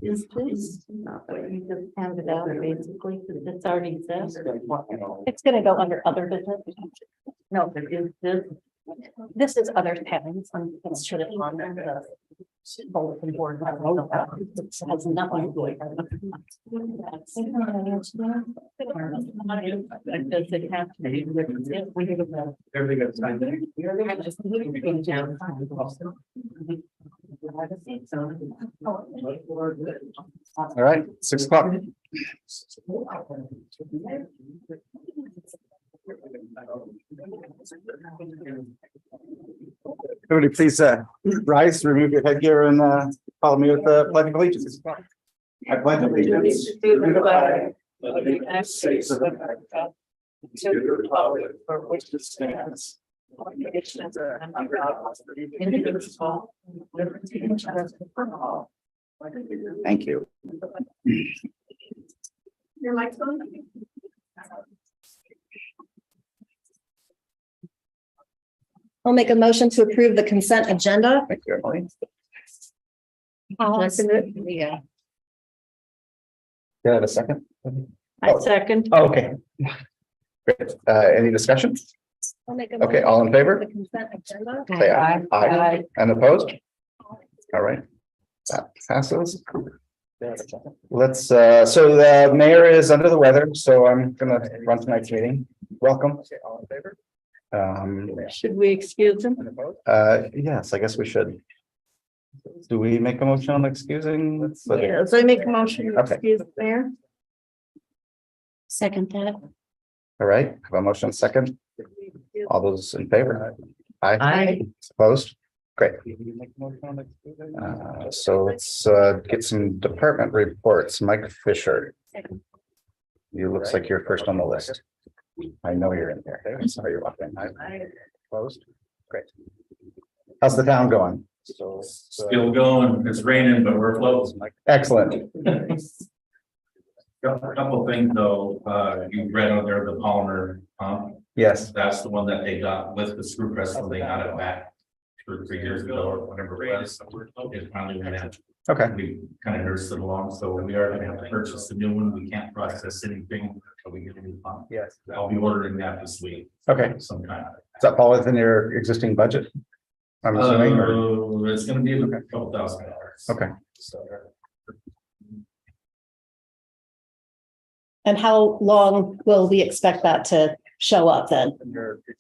Is this not what you just handed out, basically, it's already exists? It's gonna go under other business. No, there is this. This is other towns, it's should have on the bulletin board. It has nothing to do with Does it have to be? Everything that's signed there. All right, 6 o'clock. Everybody, please rise, remove your headgear, and follow me with the pledge of allegiance. I pledge allegiance to the flag of the United States of America, to the republic for which it stands, one nation under God, indivisible, with liberty and justice for all. Thank you. Your microphone? I'll make a motion to approve the consent agenda. Thank you, Emily. Yeah, Do I have a second? I second. Oh, okay. Great. Any discussion? I'll make a Okay, motion all in favor? to approve the consent agenda. Say aye. Aye. And opposed? All right. That passes. Let's, so the mayor is under the weather, so I'm gonna run tonight's meeting. Welcome. All in favor? Should we excuse him? Yes, I guess we should. Do we make a motion on excusing? Yeah, so I make a motion to Okay. excuse the mayor. Second that. All right, have a motion second. All those in favor? Aye. Aye. Opposed? Great. So let's get some department reports. Mike Fisher. You looks like you're first on the list. I know you're in there. I saw you walking. Opposed? Great. How's the town going? Still going, it's raining, but we're close. Excellent. Got a couple of things though, you read on there, the polymer pump, Yes. that's the one that they got with the screw press when they got it back 2 or 3 years ago or whatever it was. It finally went out. Okay. We kind of nursed it along, so we are gonna have to purchase a new one. We can't process anything until we get a new pump. Yes. I'll be ordering that this week. Okay. Sometime. Does that fall within your existing budget? I'm assuming, or, It's gonna be a couple $1,000. okay. So, And how long will we expect that to show up then?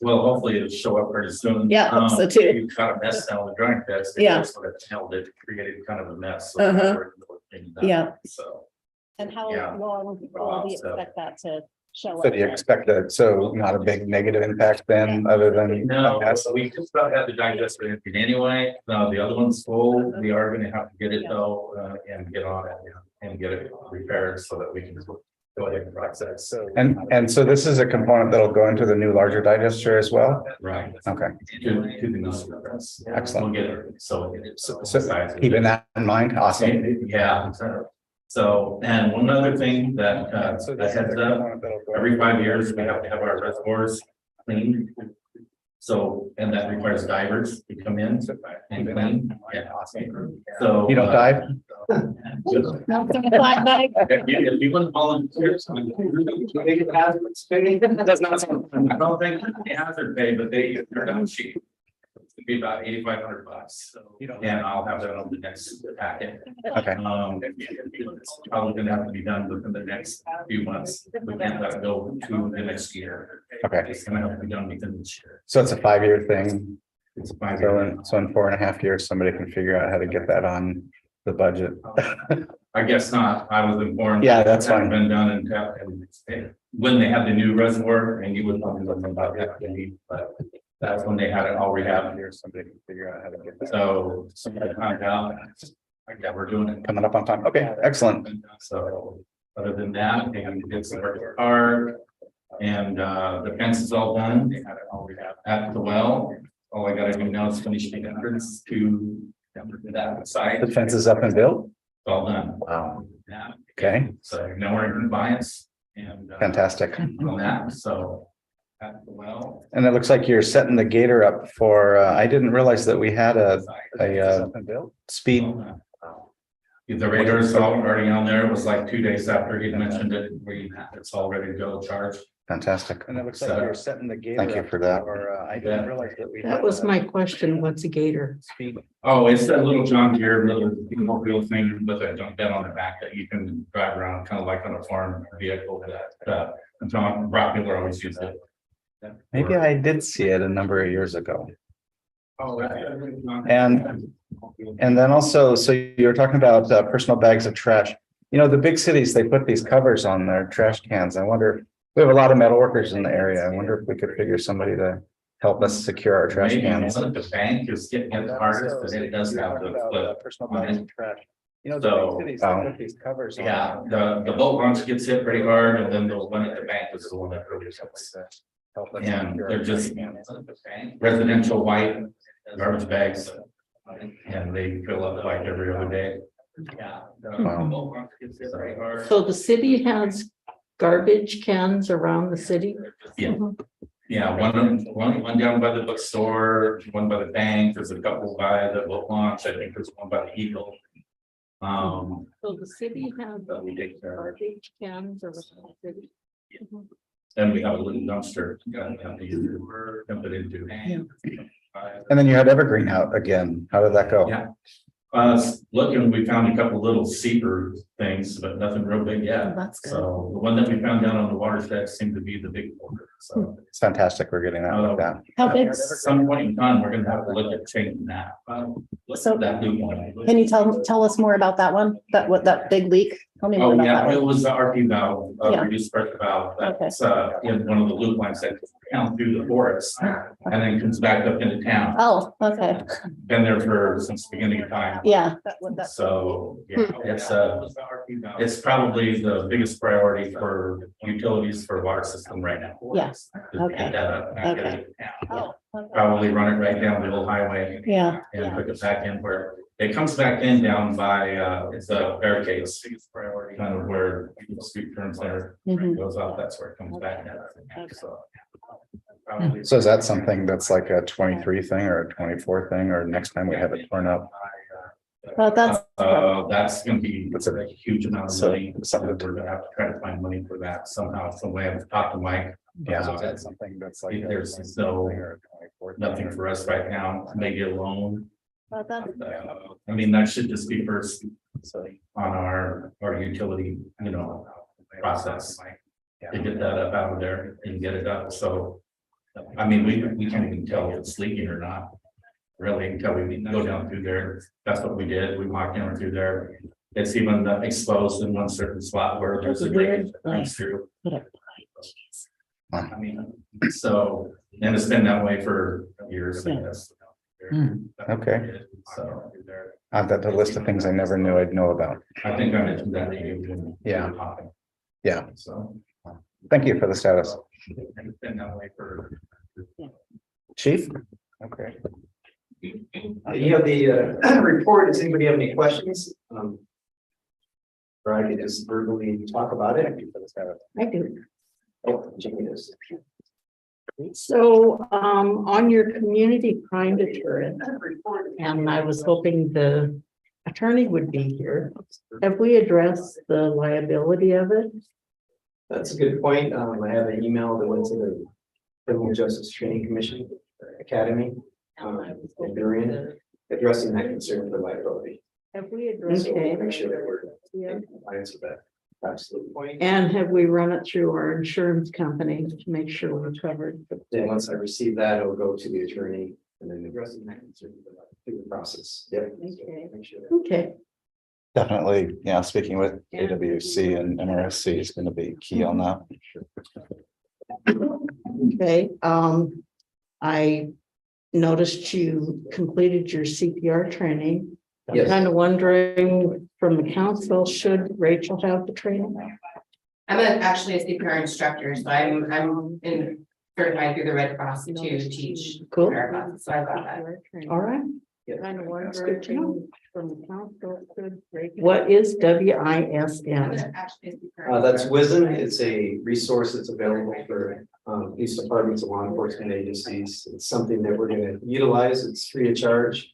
well, hopefully it'll show up pretty soon. Yeah, I hope so too. You've got a mess now with the drawing pads. They Yeah. just sort of held it, created kind of a mess. So Uh-huh. we're cleaning that Yeah. up, So. And how Yeah. long will we So- expect that to show up? So do you expect that, so not a big negative impact then, other than? No, so we just about had the digester emptied anyway. Now the other one's full. We are gonna have to get it though, and get on it and get it repaired so that we can go ahead and process. So. And so this is a component that'll go into the new larger digester as well? Right. Okay, To the new surface. Excellent. We'll get it, so. so keeping that in mind, awesome. Yeah. So, and one other thing that, that heads up, every 5 years, we have to have our reservoirs cleaned. So, and that requires divers to come in and clean. Yeah. So. You don't dive? If you want to volunteer. Does not sound. I don't think they hazard pay, but they're not cheap. It'd be about $8,500. So, and I'll have that on the next packet. Okay, It's probably gonna have to be done within the next few months. We can't let it go to the next year. okay. It's gonna have to be done within this year. So it's a 5-year thing. It's 5 So years. in 4.5 years, somebody can figure out how to get that on the budget. I guess not. I was informed. Yeah, that's it hadn't fine. Been done and when they had the new reservoir, and you would probably learn about that, but that's when they had it all rehabbed. Here, somebody can figure out how to get that. So somebody found out. Yeah, we're doing it. Coming up on time. Okay, excellent. So other than that, they did some work at the park. And the fence is all done. They had it all rehabbed at the well. All I gotta do now is finish the entrance to that side. The It's fence is up and built? all done. Wow, Yeah. okay, So now we're in compliance and fantastic. on that, so at the well. And it looks like you're setting the gator up for, I didn't realize that we had a speed The radar's already on there. It was like 2 days after he mentioned it. It's all ready to go charge. Fantastic. And it looks like you're setting the gate. Thank you for that. I didn't realize that we. That was my question. What's a gator? Speed. Oh, it's that little John Deere, little mobile thing with a jump bed on the back that you can drive around, kind of like on a farm vehicle that, John Brock Miller always used it. Maybe I did see it a number of years ago. Oh, And then also, so you were talking about personal bags of trash. You know, the big cities, they put these covers on their trash cans. I wonder, we have a lot of metal workers in the area. I wonder if we could figure somebody to help us secure our trash maybe cans. one of the bank is getting it hardest, but it does have the flip. Personal on bags it. of trash. You know, So, the big cities, they put these covers on. Yeah, the boat launch gets hit pretty hard, and then the one at the bank is the one that really hits. Help us And secure they're our just trash cans. residential white garbage bags. And they fill up like every other day. Yeah. Wow. So the city has garbage cans around the city? Yeah, yeah, one down by the bookstore, one by the bank, there's a couple by the boat launch, I think there's one by the Eagle. So the city has But we take care of it. garbage cans around the city? Then we have a little dumpster, have to use it, dump it into. And then you had Evergreen out again. How did that go? Yeah. Looking, we found a couple little seeper things, but nothing real big yet. That's good. So the one that we found down on the watershed seemed to be the big one, so. It's fantastic. We're getting that like that. How big? At some point in time, we're gonna have to look at changing that. So- That new one. Can you tell us more about that one? That big leak? Tell me more Oh, about that yeah, it one. was the RP valve, Yeah. reduced pressure valve, that's, in one of the loop lines that comes through the forest. And then comes back up into town, Oh, okay, been there since the beginning of time. yeah. So, yeah, it's probably the biggest priority for utilities for water system right now. Yes, Just okay. get that up, and get it down. Oh, okay. Probably run it right down the old highway Yeah, and hook it back in where it comes back in down by, it's a barricades. Kind of where the street turns there, Mhm. goes off, that's where it comes back in. So. probably- So is that something that's like a 23 thing or a 24 thing, or next time we have it torn up? well, that's, That's gonna be That's a- huge amount of so- money. something We're gonna have to try to find money for that somehow, some way. I've talked to Mike. Yeah. So that's something that's like. There's nothing for us right now, maybe a loan. well, that's, I mean, that should just be first on our utility, process. To get that up out of there and get it up, so. I mean, we can't even tell if it's leaking or not. Really, until we go down through there, that's what we did, we walked down through there. It's even exposed in one certain spot where there's a drainage that comes through. I mean, so, and it's been that way for years, I guess. Okay. So, I've got the list of things I never knew I'd know about. I think I mentioned that to you. when Yeah. we were talking. Yeah, So. thank you for the status. It's been that way for. Chief? Okay. You have the report. Does anybody have any questions? Or I could just verbally talk about it. I do. Oh, Jamie does. So, on your community crime deterrent, and I was hoping the attorney would be here. Have we addressed the liability of it? That's a good point. I have an email that went to the Criminal Justice Training Commission Academy. In Darien, addressing that concern for liability. Have we addressed? So Okay. we'll make sure that we're in compliance with that. Absolute point. And have we run it through our insurance company to make sure we're covered? Then once I receive that, it'll go to the attorney and then addressing that concern through the process. Yep. Okay. Make sure that- Okay, Definitely, yeah, speaking with AWC and MRSC is going to be key on that. okay, I noticed you completed your CPR training. I'm Yes. kind of wondering from the council, should Rachel have the training? Actually a CPR instructor, so I'm certified through the Red Cross to teach. Cool. CPR classes, so I got that. All right. Yeah. Kind of That's good to know. wondering from the council, what is WISN? Actually, a CPR That's instructor. Wisdom. It's a resource that's available for police departments and law enforcement agencies. It's something that we're going to utilize. It's free of charge.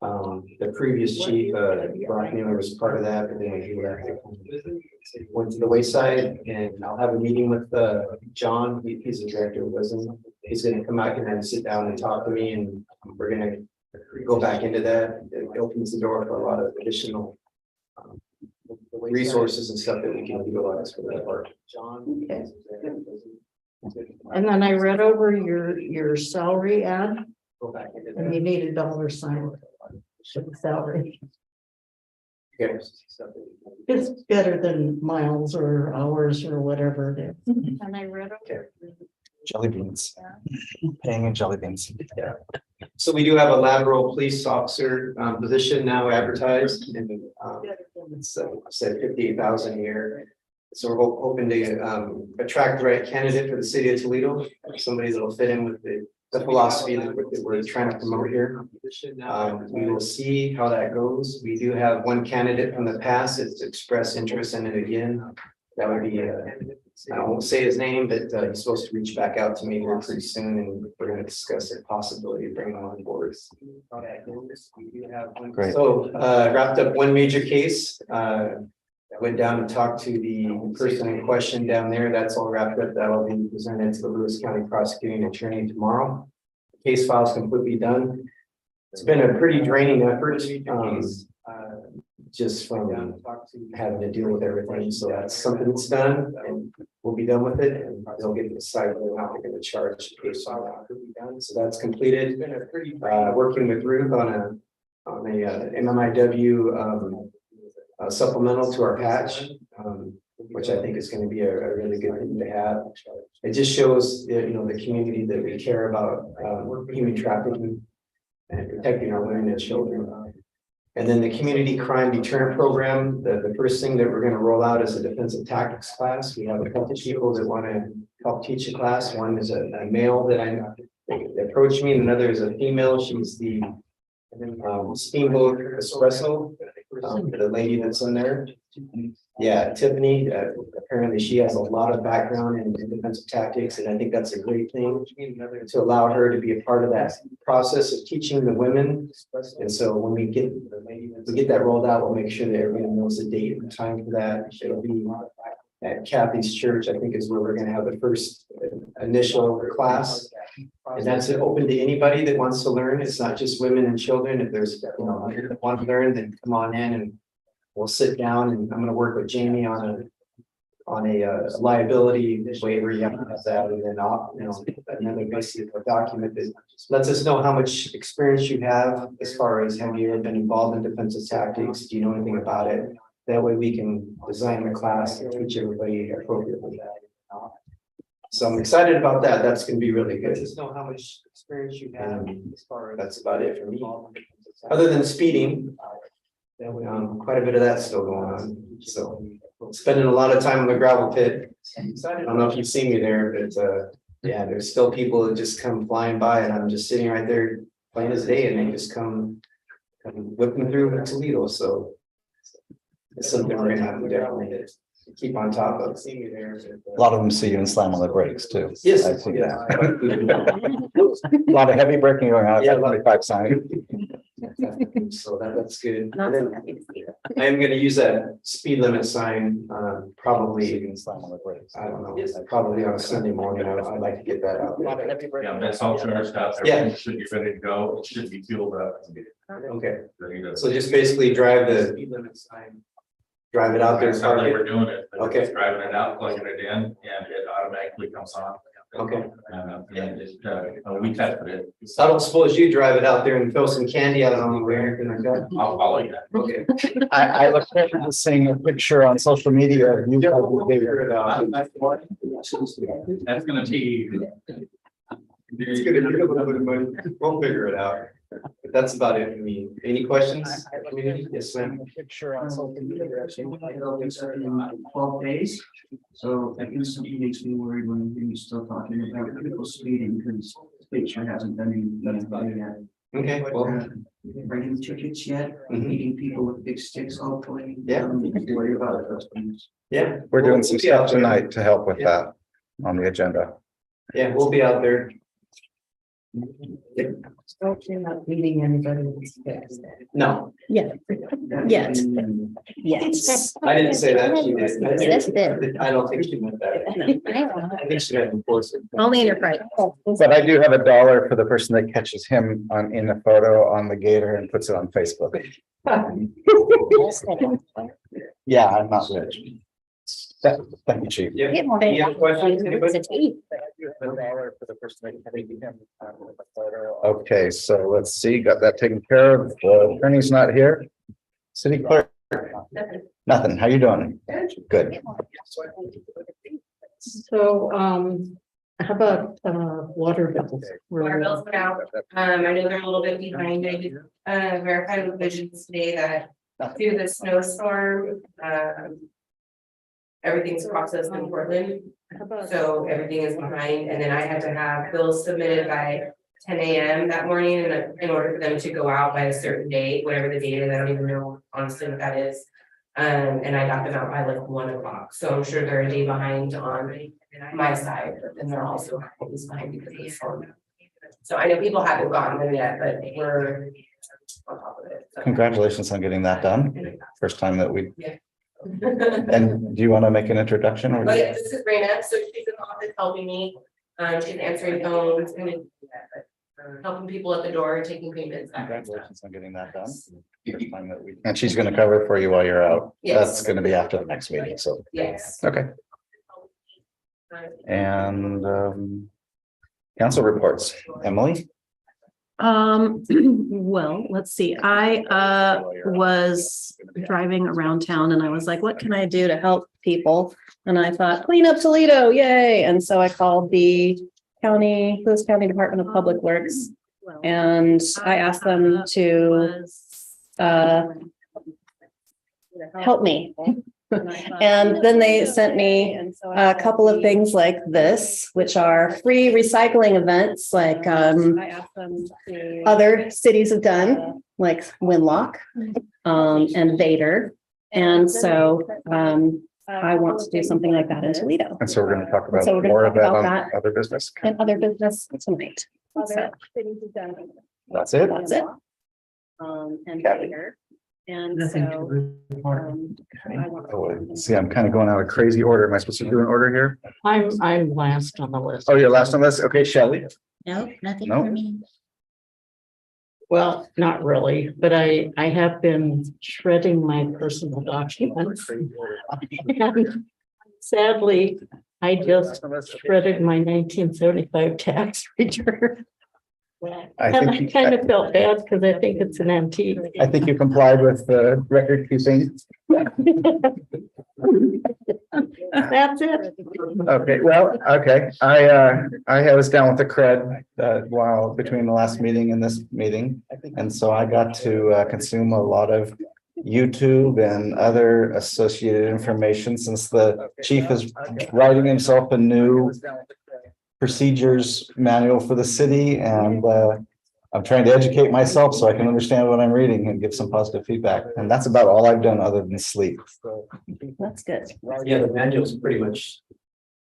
The previous chief, Brock Miller was part of that, but then he went to the wayside, and I'll have a meeting with, John, he's the director of Wisdom. He's gonna come out here and sit down and talk to me, and we're gonna go back into that. It opens the door for a lot of additional resources and stuff that we can utilize for that part. John. Okay. And then I read over your salary ad, Go back into and you need a dollar sign for the salary. that. It's better than miles or hours or whatever it is. And I read over. Jelly beans. Paying in jelly beans. Yeah. So we do have a lateral police officer position now advertised, and it's said 58,000 a year. So we're hoping to attract the right candidate for the city of Toledo, somebody that'll fit in with the philosophy that we're trying to promote here. We will see how that goes. We do have one candidate from the past that's expressed interest in it again. That would be, I won't say his name, but he's supposed to reach back out to me here pretty soon, and we're gonna discuss the possibility of bringing him on board. Great. So, wrapped up one major case, went down and talked to the person in question down there. That's all wrapped up. That'll be presented to the Lewis County Prosecuting Attorney tomorrow. Case file is completely done. It's been a pretty draining effort, just from having to deal with everything. So that's something that's done, and we'll be done with it, and they'll get to decide whether or not they're going to charge the case file. So that's completed. Working with Ruth on a MMIW supplemental to our patch, which I think is going to be a really good thing to have. It just shows, the community that we care about human trafficking and protecting our women and children. And then the community crime deterrent program, the first thing that we're going to roll out is a defensive tactics class. We have a couple of people that want to help teach a class. One is a male that approached me, and another is a female. She's the Steamboat Espresso, the lady that's in there. Yeah, Tiffany, apparently she has a lot of background in defensive tactics, and I think that's a great thing to allow her to be a part of that process of teaching the women. And so when we get that rolled out, we'll make sure that everyone knows the date and time for that. It'll be at Kathy's church, I think, is where we're gonna have the first initial class. And that's open to anybody that wants to learn. It's not just women and children. If there's, that want to learn, then come on in and we'll sit down, and I'm gonna work with Jamie on a liability waiver. You have to have that, and then another basically a document that lets us know how much experience you have as far as have you ever been involved in defensive tactics? Do you know anything about it? That way we can design the class and teach everybody appropriately. So I'm excited about that. That's gonna be really good. Just know how much experience you have as far as that's about it for me. Other than speeding, quite a bit of that's still going on. So spending a lot of time in the gravel pit. I don't know if you've seen me there, but yeah, there's still people that just come flying by, and I'm just sitting right there plain as day, and they just come whipping through Toledo. So it's something we're gonna have to definitely keep on top of. Seeing you there. A lot of them see you and slam on the brakes too. Yes, I've seen yeah. that. A lot of heavy braking going on. Yeah. 25 sign. So that's good. Not And so then happy to see it. I am gonna use that speed limit sign, probably, You can slam on the brakes. I don't know, probably on a Sunday morning. I'd like to get that out. Yeah, that's all charged out. Yeah. Everything should be ready to go. It should be fueled up. Okay, Ready to- so just basically drive it out there. That's how park they it. were doing it. They were Okay. just driving it out, plugging it in, and it automatically comes on. Okay. And we tested it. So I don't suppose you drive it out there and throw some candy out on the way or anything like that? I'll follow you. Okay. I look forward to seeing a picture on social media of you. We'll figure it out. That's gonna be. It's gonna be a little bit of money. We'll figure it out. But that's about it for me. Any questions, community? Yes, ma'am. Picture on social media. 12 days. So that instantly makes me worried when we start talking about critical speeding, because the picture hasn't done anything yet. Okay, well, Writing tickets yet, meeting people with big sticks, hopefully. Yeah. Worry about those things. yeah. We're doing some We'll be out stuff there. tonight to help with Yeah. that on the agenda. Yeah, we'll be out there. You're not meeting anybody. who's fixed. No, Yeah. Yet. Yes. I didn't say that. She did. Yes, did. I don't think she meant that. I think she meant enforce it. Only in your pride. But I do have $1 for the person that catches him in a photo on the gator and puts it on Facebook. Yeah, I'm not rich. Thank you, Chief. Yeah. Get more. Any other questions? Anybody? $1 for the person that catches him with a photo. Okay, so let's see, got that taken care of. The attorney's not here. City clerk. Nothing. How you doing? Good. So, how about, water bills? Water bills went out. I know they're a little bit behind. I did, verify with Visions today that through the snowstorm, everything's processed in Portland. How about- So everything is behind, and then I had to have bills submitted by 10 a.m. that morning in order for them to go out by a certain date, whatever the date is. I don't even know honestly what that is. And I got them out by like 1 o'clock, so I'm sure they're a day behind on my side, and they're also always behind because of the storm. So I know people haven't gotten them yet, but we're on top of it. So. Congratulations on getting that done. First time that we, Yeah. and do you want to make an introduction? Or Oh yeah, this is Raina, so she's in the office helping me, she's answering phones and helping people at the door, taking payments. that kind of stuff. Congratulations on getting that done. First time that we- And she's going to cover for you while you're out. Yes. That's going to be after the next meeting, so, Yes. okay. And council reports, Emily? Well, let's see, I was driving around town and I was like, what can I do to help people? And I thought, clean up Toledo, yay. And so I called the Lewis County Department of Public Works. And I asked them to help me. And then they sent me a couple of things like this, which are free recycling events like other cities have done, like Winlock and Vader. And so I want to do something like that in Toledo And so we're going to talk about So we're gonna more of talk that about on that. other business. and other business tonight. So That's it? that's it. And Kathy. Vader. And so. I want to- Oh, see, I'm kind of going out of crazy order. Am I supposed to do an order here? I'm last on the list. Oh, you're last on this? Okay, Shelley. No, nothing No. for me. Well, not really, but I have been shredding my personal documents. And sadly, I just shredded my 1975 tax return. I And I think, kind of felt bad because I think it's an antique. I think you complied with the record keeping. That's it. Okay, well, okay, I was down with the cred while between the last meeting and this meeting. And so I got to consume a lot of YouTube and other associated information since the chief is writing himself a new procedures manual for the city, and I'm trying to educate myself so I can understand what I'm reading and give some positive feedback. And that's about all I've done other than sleep. That's good. Yeah, the manual's pretty much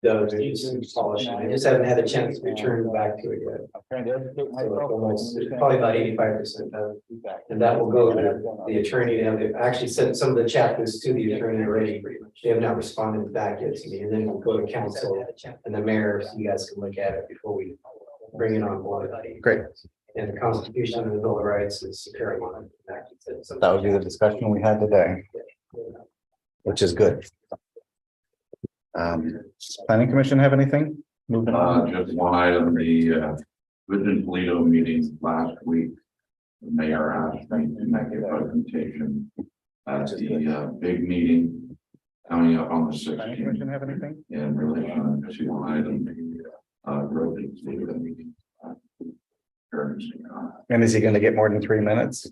done. It's polished. I just haven't had a chance to return back to it yet. I'm trying to educate It's probably about 85% done. And that will go to the attorney. And they've actually sent some of the chapters to the attorney already. They have not responded back yet to me. And then we'll go to council and the mayor, so you guys can look at it before we bring it on board. Great. And the Constitution and the Bill of Rights is paramount. That would be the discussion we had today, which is good. Planning Commission have anything? Moving on. Just one item, the Vision Toledo meeting last week. The mayor asked me to make a presentation at the big meeting coming up on the Planning Commission 16th have anything? in relation to an item. Road Toledo. And is he going to get more than 3 minutes?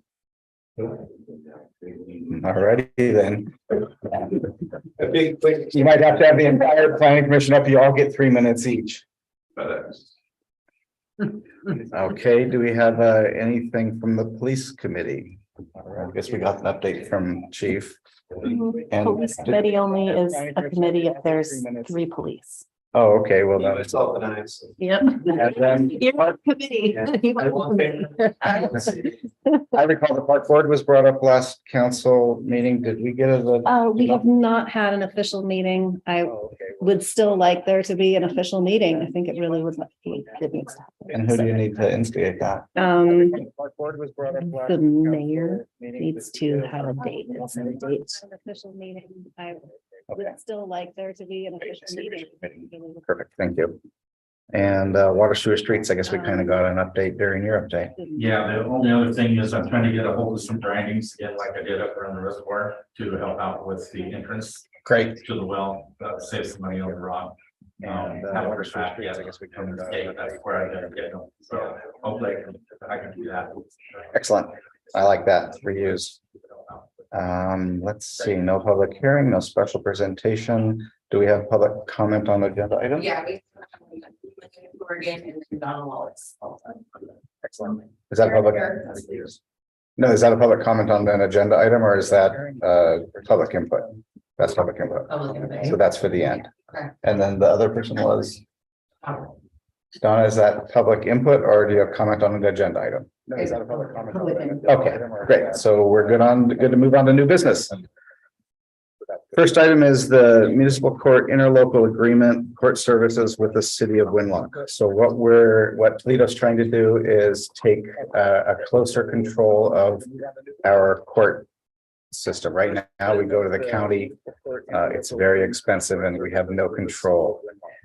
Alrighty then. A big, quick. You might have to have the entire Planning Commission up. You all get 3 minutes each. Okay, do we have anything from the police committee? I guess we got an update from chief. And Police committee only is a committee if there's 3 police. Oh, okay, well, Keep that's. myself and I, so. Yep. And then Your committee. I recall the park board was brought up last council meeting. Did we get a? We have not had an official meeting. I Oh, okay. would still like there to be an official meeting. I think it really would. It needs to happen. And who do you need to instigate that? Park board was brought up last The mayor council meeting. needs to have a date. It's a date. An official meeting. I Okay. would still like there to be an official meeting. Perfect, thank you. And water sewer streets, I guess we kind of got an update during your update. Yeah, the only other thing is I'm trying to get a hold of some grindings again, like I did up around the reservoir to help out with the entrance Great. to the well, save some money on the rock. And Haven't water heard sewer back streets, yet. I guess we come to Okay, that's where I'm gonna get them. So hopefully I can do that. Excellent. I like that reuse. Let's see, no public hearing, no special presentation. Do we have public comment on the agenda item? Yeah. Oregon and Donald Wallace. Excellent. Is that public? No, is that a public comment on an agenda item or is that public input? That's public input. So that's for the end. Okay. And then the other person was? Donna, is that public input or do you have comment on an agenda item? No, is that a public comment? Okay, great. So we're good to move on to new business. First item is the municipal court interlocal agreement, court services with the city of Winlock. So what Toledo's trying to do is take a closer control of our court system. Right now, we go to the county. It's very expensive and we have no control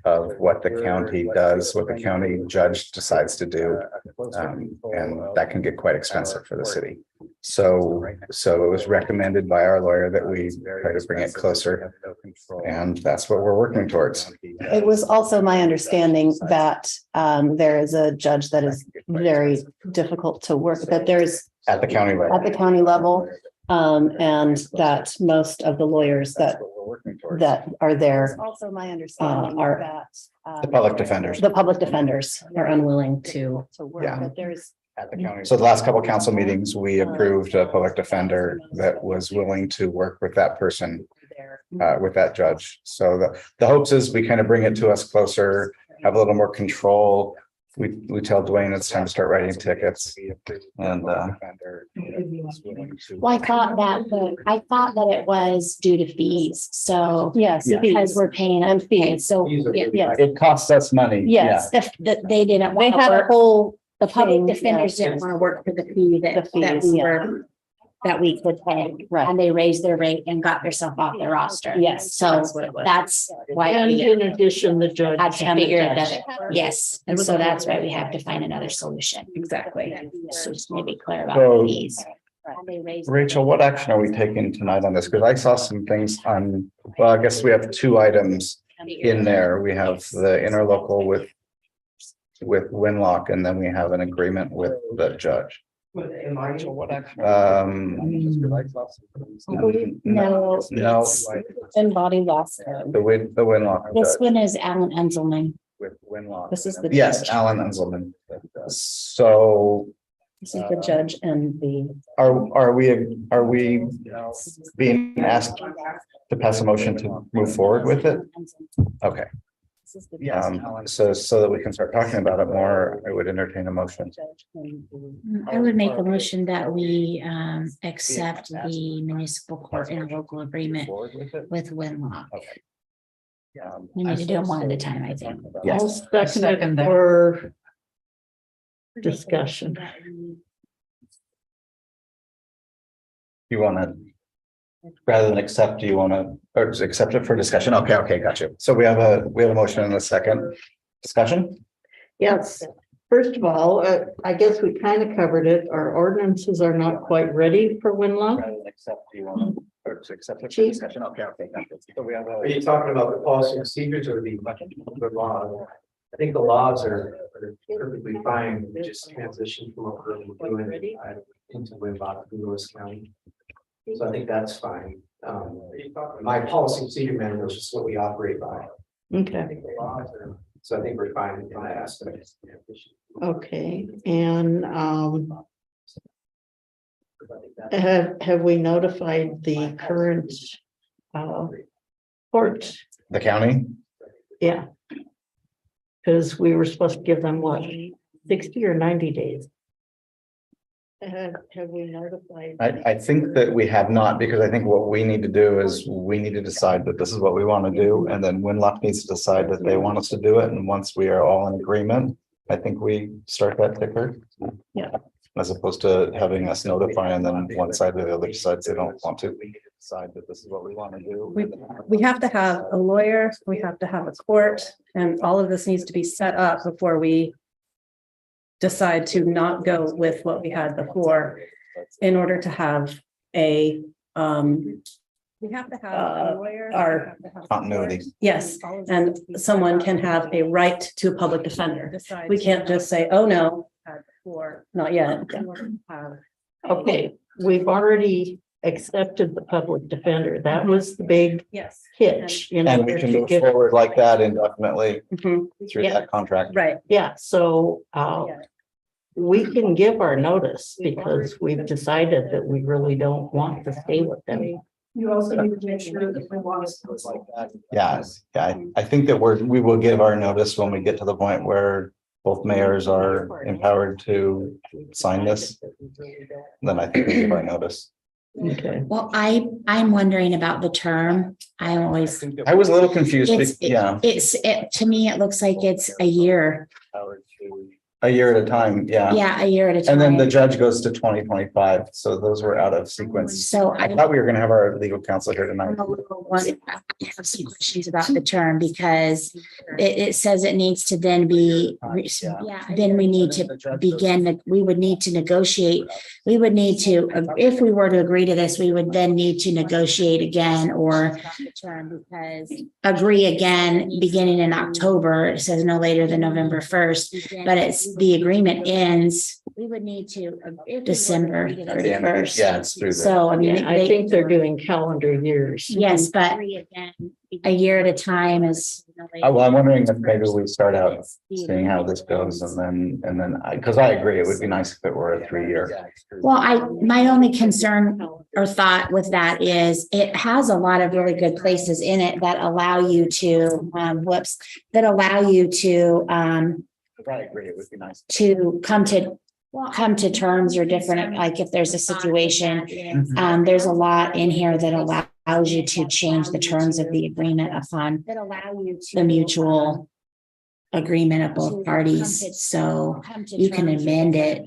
of what the county does, what the county judge decides to do. And that can get quite expensive for the city. So it was recommended by our lawyer that we try to bring it closer. And that's what we're working towards. It was also my understanding that there is a judge that is very difficult to work, that there's At the county level. at the county level. And that most of the lawyers that are there Also my understanding are that. The public defenders. the public defenders are unwilling to. work, Yeah. but there's. At the county. So the last couple of council meetings, we approved a public defender that was willing to work with that person, with that judge. So the hopes is we kind of bring it to us closer, have a little more control. We tell Dwayne it's time to start writing tickets and Well, I thought that it was due to fees, so. Yes, Because we're paying them fees, so, yes, it costs us money. yes. they didn't. They want to had a work. whole. The public thing, defenders yes. didn't want to work for the fee that fees, we yeah. were. That we could pay, Right. and they raised their rate and got themselves off their roster. Yes, So that's what it was. that's why And we in addition, the judge. had to and the figure judge. that, yes, and so that's why we have to find another solution. Exactly. So just maybe clear about So- the fees. And they raised- Rachel, what action are we taking tonight on this? Because I saw some things on, well, I guess we have two items in there. We have the interlocal with Winlock, and then we have an agreement with the judge. With the MRU. No. No, Embody loss. the Winlock. This judge one is Alan Enzelman. With Winlock. This is the. Yes, judge. Alan Enzelman. So This is the judge and the. are we being asked to pass a motion to move forward with it? Okay. This is the So that we can start talking about it more, I would entertain a motion. I would make a motion that we accept the municipal court interlocal agreement with Winlock. We need to do them one at a time, I think. I'll Yes. second it for discussion. You want to, rather than accept, do you want to, or just accept it for discussion? Okay, got you. So we have a motion and a second discussion. Yes, first of all, I guess we kind of covered it. Our ordinances are not quite ready for Winlock. Rather than accept, do you want to, or just accept it for Chief. discussion? Okay, got you. So we have Are you talking about the policy and procedures or the law? I think the laws are perfectly fine. We just transition from what we're doing into Winlock, Lewis County. So I think that's fine. My policy and procedure manual is just what we operate by. I Okay, think the laws are, so I think we're fine in that aspect. okay, and have we notified the current court? the county. Yeah, Because we were supposed to give them what, 60 or 90 days? Have we notified? I think that we have not, because I think what we need to do is we need to decide that this is what we want to do. And then Winlock needs to decide that they want us to do it. And once we are all in agreement, I think we start that ticker. Yeah. As opposed to having us notify and then one side or the other decides they don't want to. Decide that this is what we want to do. We have to have a lawyer, we have to have a court, and all of this needs to be set up before we decide to not go with what we had before in order to have a, we have to have a lawyer. Our Continuity. yes, and someone can have a right to a public defender. We can't just say, oh, no, not yet. Okay, we've already accepted the public defender. That was the big Yes. hitch. You know, And we can move forward like that indefinitely Mhm. through Yeah. that contract. Right. Yeah, so we can give our notice because we've decided that we really don't want to stay with them. You also need to make sure that we want to. Yeah, I think that we will give our notice when we get to the point where both mayors are empowered to sign this. Then I think we give our notice. Okay. Well, I'm wondering about the term. I always, I was a little confused, it's, yeah. to me, it looks like it's a year. A year at a time, yeah. Yeah, a year at a time. And then the judge goes to 2025, so those were out of sequence. So I thought we were gonna have our legal counsel here tonight. I have some questions about the term because it says it needs to then be, then we need to begin, we would need to negotiate. We would need to, if we were to agree to this, we would then need to negotiate again or agree again, beginning in October. It says no later than November 1st, but the agreement ends. We would need to December 31st. Yeah, it's through the. So, I mean, Yeah, I think they're doing calendar years. yes, but a year at a time is. Well, I'm wondering if maybe we start out seeing how this goes and then, because I agree, it would be nice if it were a 3-year. Well, my only concern or thought with that is it has a lot of really good places in it that allow you to, that allow you to, I agree, it would be nice. to come to terms or different, like if there's a situation, there's a lot in here that allows you to change the terms of the agreement upon the mutual agreement of both parties. So you can amend it.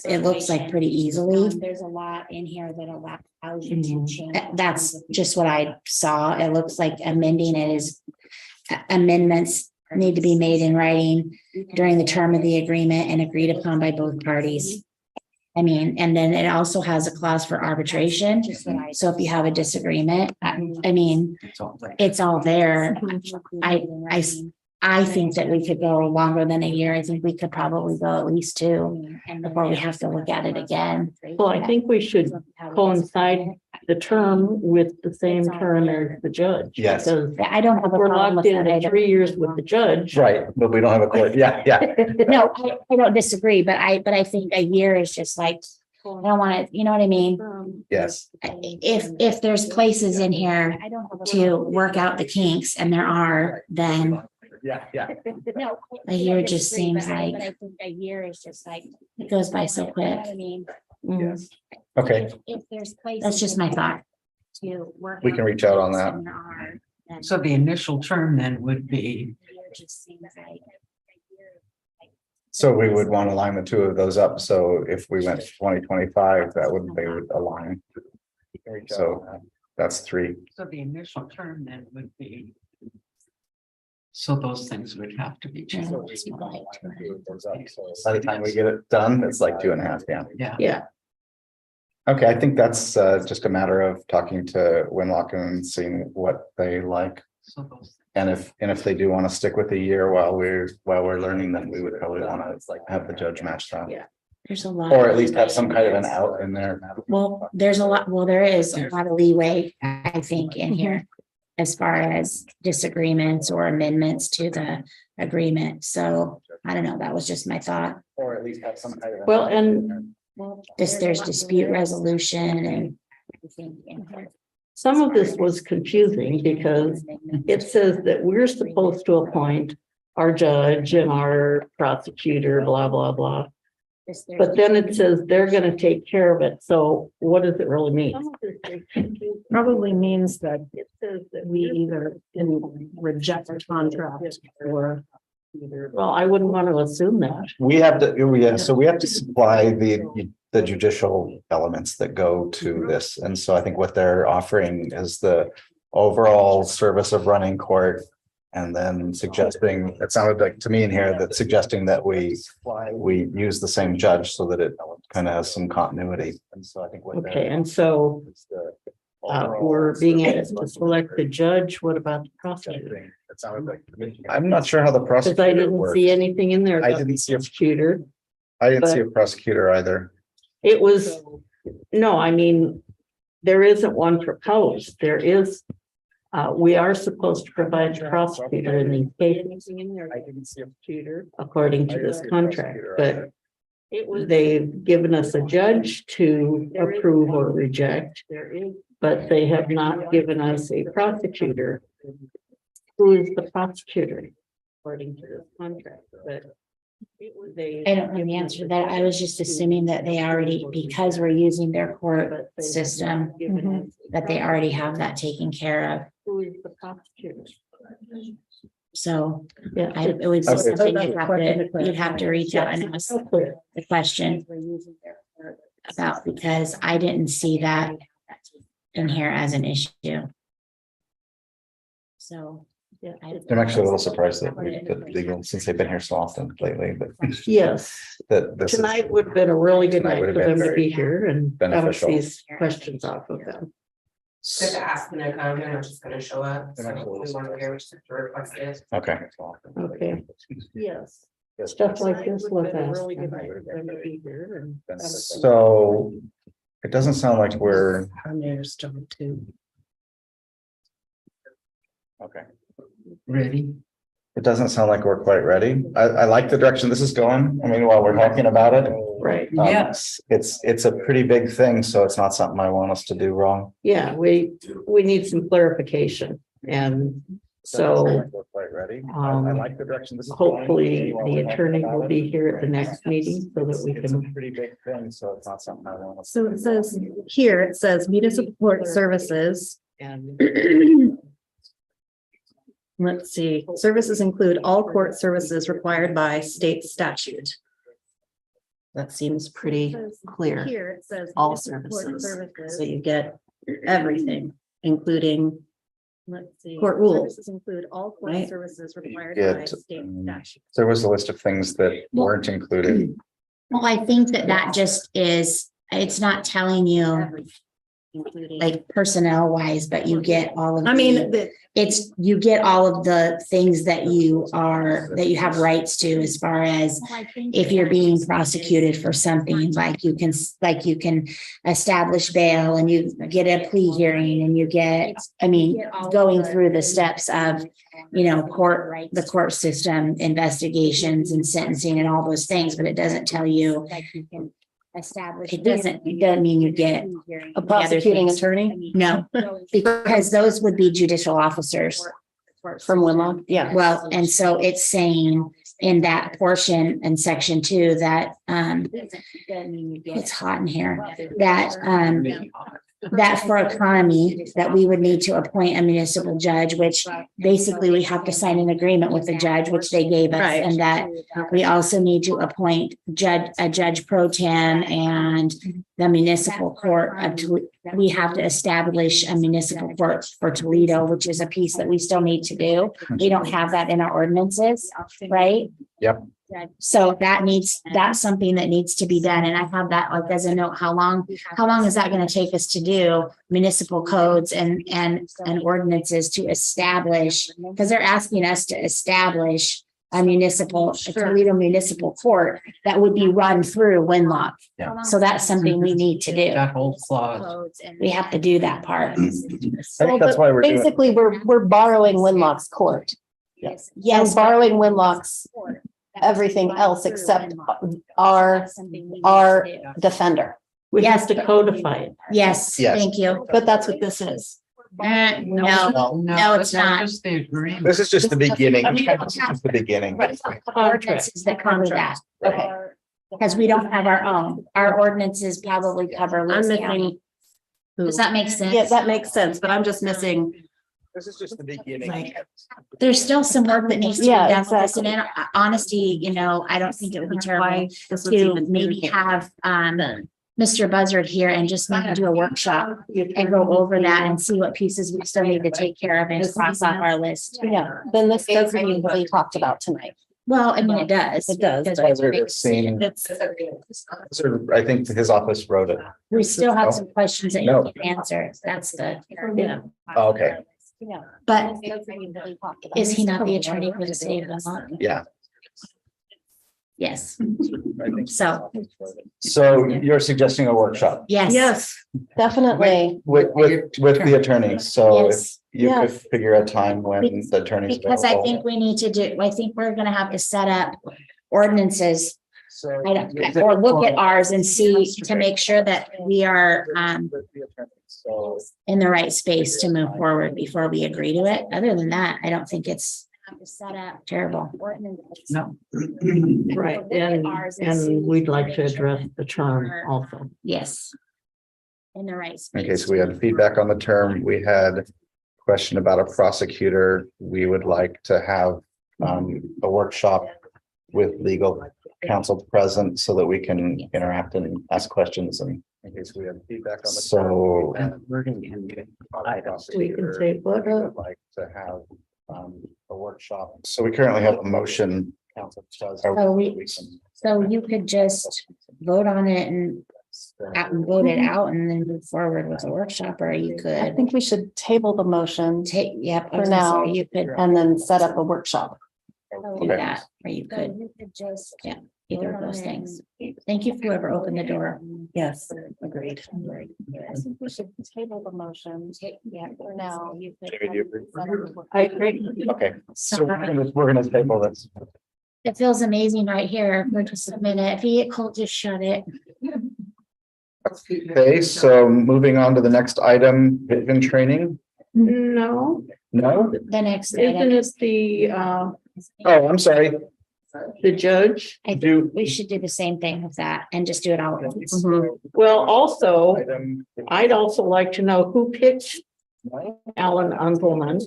It looks like pretty easily. There's a lot in here that allows you to change. That's just what I saw. It looks like amending it is amendments need to be made in writing during the term of the agreement and agreed upon by both parties. I mean, and then it also has a clause for arbitration. So if you have a disagreement, I mean, it's all there. I think that we could go longer than a year. I think we could probably go at least 2 before we have to look at it again. Well, I think we should coincide the term with the same term as the judge. Yes. Because I don't have a we're problem locked with in that at either. 3 years with the judge. Right, but we don't have a court, yeah. No, I don't disagree, but I think a year is just like, I don't want to, you know what I mean? Yes. If there's places in here to work out the kinks, and there are, then Yeah. a year just seems like. I think a year is just like, it goes by so quick. Mm. Okay, That's just my thought. we can reach out on that. So the initial term then would be, So we would want to line the 2 of those up. So if we went to 2025, they would align. So that's 3. so the initial term then would be. So those things would have to be changed. By the time we get it done, it's like 2.5, yeah. Yeah. Yeah, Okay, I think that's just a matter of talking to Winlock and seeing what they like. So those. And if they do want to stick with a year while we're learning, then we would probably want to have the judge match that. Yeah. There's a lot. Or at least have some kind of an out in there. Well, there is a lot of leeway, I think, in here. As far as disagreements or amendments to the agreement. So I don't know, that was just my thought. Or at least have some kind of. well, and There's dispute resolution and. everything in here. some of this was confusing because it says that we're supposed to appoint our judge and our prosecutor, blah, blah, blah. But then it says they're gonna take care of it. So what does it really mean? Probably means that we either can reject a contract or. Well, I wouldn't want to assume that. We have to, yeah, so we have to supply the judicial elements that go to this. And so I think what they're offering is the overall service of running court. And then suggesting, it sounded like to me in here that suggesting that we use the same judge so that it kind of has some continuity. And so I think what Okay, and so we're being asked to select the judge. What about the prosecutor? I'm not sure how the Because I prosecutor didn't works. see anything in there. I about didn't see a prosecutor. I didn't see a prosecutor either. It was, no, I mean, there isn't one proposed. There is, we are supposed to provide a prosecutor in these cases. I didn't see a prosecutor. According to this contract, but they've given us a judge to approve or reject, but they have not given us a prosecutor. Who is the prosecutor according to this contract? But I don't know the answer to that. I was just assuming that they already, because we're using their court system, that they already have that taken care of. Who is the prosecutor? So Yeah. it would be Okay. something you'd have to reach out and ask the question about, because I didn't see that in here as an issue. So. Yeah. I'm actually a little surprised that legal, since they've been here so often lately, but Yes, that this is. tonight would have been a really good Tonight night would for have been them to very be here and bounce beneficial. these questions off of them. We have to ask them to come, they're not just gonna show up, so if we want to hear, we just have to request it. Okay. Okay, yes, stuff like this was asked. Really good night for them to be here and bounce things. So it doesn't sound like we're, Our mayor's job too. okay. Ready? It doesn't sound like we're quite ready. I like the direction this is going. I mean, while we're talking about it. Right, Yes. It's a pretty big thing, so it's not something I want us to do wrong. yeah, we need some clarification, and so We're quite ready. I like the direction this is going. hopefully the attorney will be here at the next meeting so that we It's a can. pretty big thing, so it's not something I want us. So it says here, it says municipal court services. And Let's see, services include all court services required by state statute. That seems pretty clear. Here it says all services, so you get everything, including. Let's see. Court rules. Services include all court services required by Get, state statute. there was a list of things that weren't included. Well, I think that just is, it's not telling you Including. like personnel wise, but you get all of. I mean, It's, you get all of the things that you have rights to, as far as if you're being prosecuted for something, like you can establish bail and you get a plea hearing and you get, I mean, going through the steps of, the court system, investigations and sentencing and all those things, but it doesn't tell you. It doesn't mean you get a prosecuting attorney no, because those would be judicial officers. from Winlock, yeah. Well, and so it's saying in that portion in section 2 that, it's hot in here, that for economy, that we would need to appoint a municipal judge, which basically we have to sign an agreement with the judge, which they gave us. Right. And that we also need to appoint a judge pro tem and the municipal court we have to establish a municipal court for Toledo, which is a piece that we still need to do. We don't have that in our ordinances, right? Yep. So that's something that needs to be done. And I have that like as a note, how long is that going to take us to do municipal codes and ordinances to establish? Because they're asking us to establish a Toledo municipal court that would be run through Winlock. Yeah. So that's something we need to do. That whole clause. We have to do that part. I think that's why we're doing it. Basically, we're borrowing Winlock's court. Yes. And borrowing Winlock's everything else except our defender. we have Yes. to codify it. Yes, Yes. thank you. But that's what this is. No, it's not. Just the agreement. This is just the beginning. This is just the beginning. Ordinances that cover that. Okay. Because we don't have our own. Our ordinances probably cover I'm Lewis missing. County. Does that make sense? Yeah, that makes sense, but I'm just missing. This is just the beginning. Like, There's still some work that needs to be Yeah, done with this, exactly. and in honesty, I don't think it would be terrible why this was to even maybe have Mr. Buzzard here and just maybe do a workshop and go over that and see what pieces we still need to take care of and cross off our list. Yeah, then this doesn't mean what we talked about tonight. Well, I mean, it does. It does. because That's why we we're make seeing- decisions. I think his office wrote it. We still have some questions that No. you can answer. That's the, Okay, but is he not the attorney for the city of Vermont? yeah. Yes. I think So, So you're suggesting a workshop yes. Yes, definitely. with the attorneys, so if Yes. you could Yes. figure a time when the attorney's Because I available. think we need to do, I think we're gonna have to set up ordinances. So- I don't, or look at ours and see to make sure that we are So in the right space to move forward before we agree to it. Other than that, I don't think it's set up terrible. No. Right, and we'd like to address the term also. Yes. In the right space. Okay, so we had feedback on the term. We had a question about a prosecutor. We would like to have a workshop with legal counsel present so that we can interact and ask questions and. In case we have feedback on the. So. We're gonna end items. We can say what, Would like to have a workshop. So we currently have a motion. Council says- So you could just vote on it and vote it out and then move forward with a workshop, or you I could think we should table the motion take, yep, I For was gonna say, now. you could and then set up a workshop. do that, or you could, yeah, either of those things. Thank you for whoever opened the door. Yes, agreed. I think we should table the motion. Yeah, for now. Jamie, do you agree? I agree. Okay, so we're gonna table this. It feels amazing right here for just a minute. If you get cold, just shut it. Okay, so moving on to the next item, vision training. No, No? The next isn't item, it Oh, I'm sorry. the judge? I think we should do the same thing with that and just do it all at once. Well, also, Item- I'd also like to know who pitched Alan Unkelman.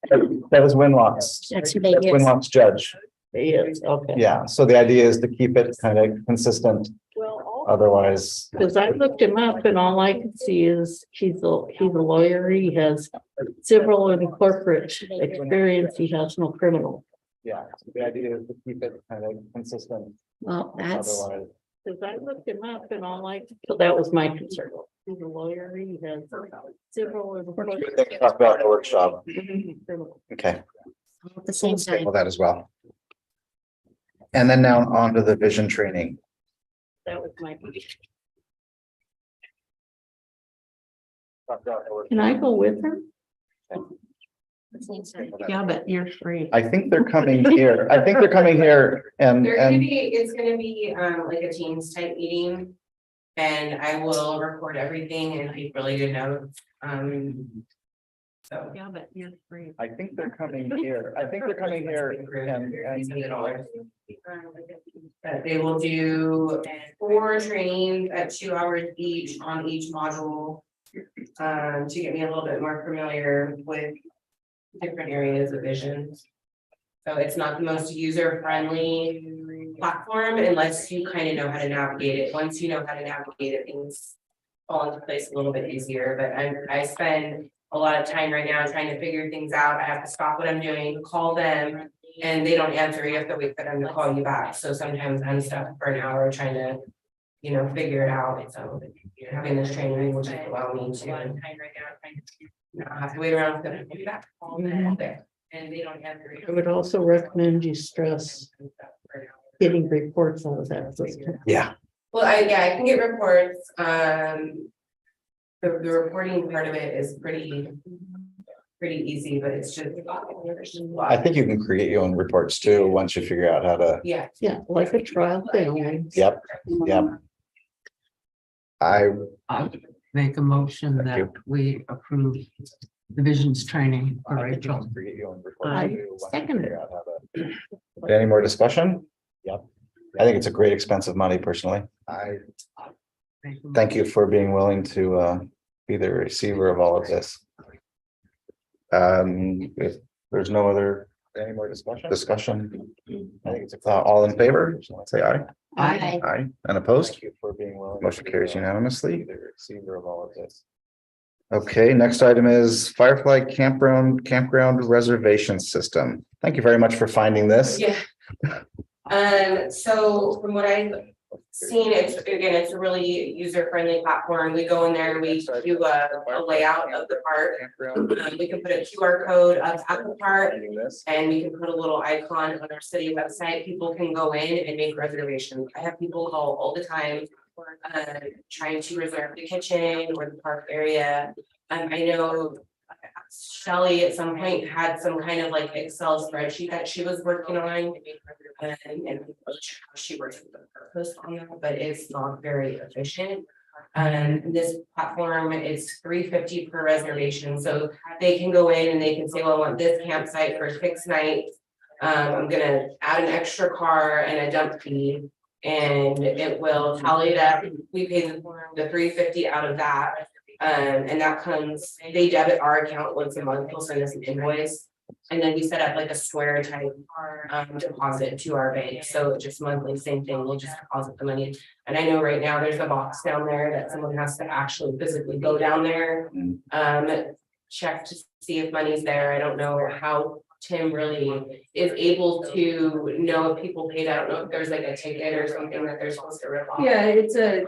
That was Winlock's. That's who they That's use. Winlock's judge. Yes, okay. Yeah, so the idea is to keep it kind of consistent, Well, otherwise. because I looked him up and all I can see is he's a lawyer. He has civil and corporate experience. He has no criminal. Yeah, so the idea is to keep it kind of consistent, Well, that's, otherwise. Because I looked him up and all I, so that was my concern. He's a lawyer. He has civil and Good thing to talk about in the workshop. criminal. Okay, at the same let's time. table that as well. And then now on to the vision training. That was my. Can I go with her? Yeah, but you're free. I think they're coming here. I think they're coming here and, It's gonna be like a Teams type meeting. And I will record everything and keep really good notes. So. Yeah, but you're free. I think they're coming here. I think they're coming here and. They will do 4 trainings at 2 hours each on each module. To get me a little bit more familiar with different areas of vision. So it's not the most user-friendly platform unless you kind of know how to navigate it. Once you know how to navigate it, things fall into place a little bit easier, but I spend a lot of time right now trying to figure things out. I have to stop what I'm doing, call them, and they don't answer. You have to wait for them to call you back. So sometimes I'm stuck for an hour trying to, figure it out. So having this training will just allow me to not have to wait around for them to call me back. Call them, and they don't answer. I would also recommend you stress getting reports out of that system. Yeah, Well, I can get reports. The reporting part of it is pretty easy, but it's just. I think you can create your own reports too, once you figure out how to, Yeah. Yeah, like a trial thing. yep. I I would make a motion Thank that you. we approve the visions training for Rachel. I second it. Any more discussion? Yep. I think it's a great expense of money personally. Thank you for being willing to be the receiver of all of this. If there's no other, any more discussion? I think it's all in favor, say aye. Aye. Aye, and opposed? Motion carries unanimously. Receiver of all of this. Okay, next item is Firefly Campground Reservation System. Thank you very much for finding this. Yeah. So from what I've seen, it's a really user-friendly platform. We go in there, we do a layout of the park. We can put a QR code up at the park, and we can put a little icon on our city website. People can go in and make reservations. I have people call all the time, trying to reserve the kitchen or the park area. I know Shelley at some point had some kind of like Excel spreadsheet that she was working on. And I'm not sure how she works with the purpose on that, but it's not very efficient. This platform is $3.50 per reservation, so they can go in and they can say, well, I want this campsite for 6 nights. I'm gonna add an extra car and a dump fee, and it will tally it up. We pay the $3.50 out of that. And that comes, they debit our account once a month, they'll send us an invoice. And then we set up like a Square type deposit to our bank, so just monthly, same thing, we'll just deposit the money. And I know right now there's a box down there that someone has to actually physically go down there. Check to see if money's there. I don't know how Tim really is able to know if people paid. I don't know if there's like a ticket or something that they're supposed to rip off. Yeah, it's a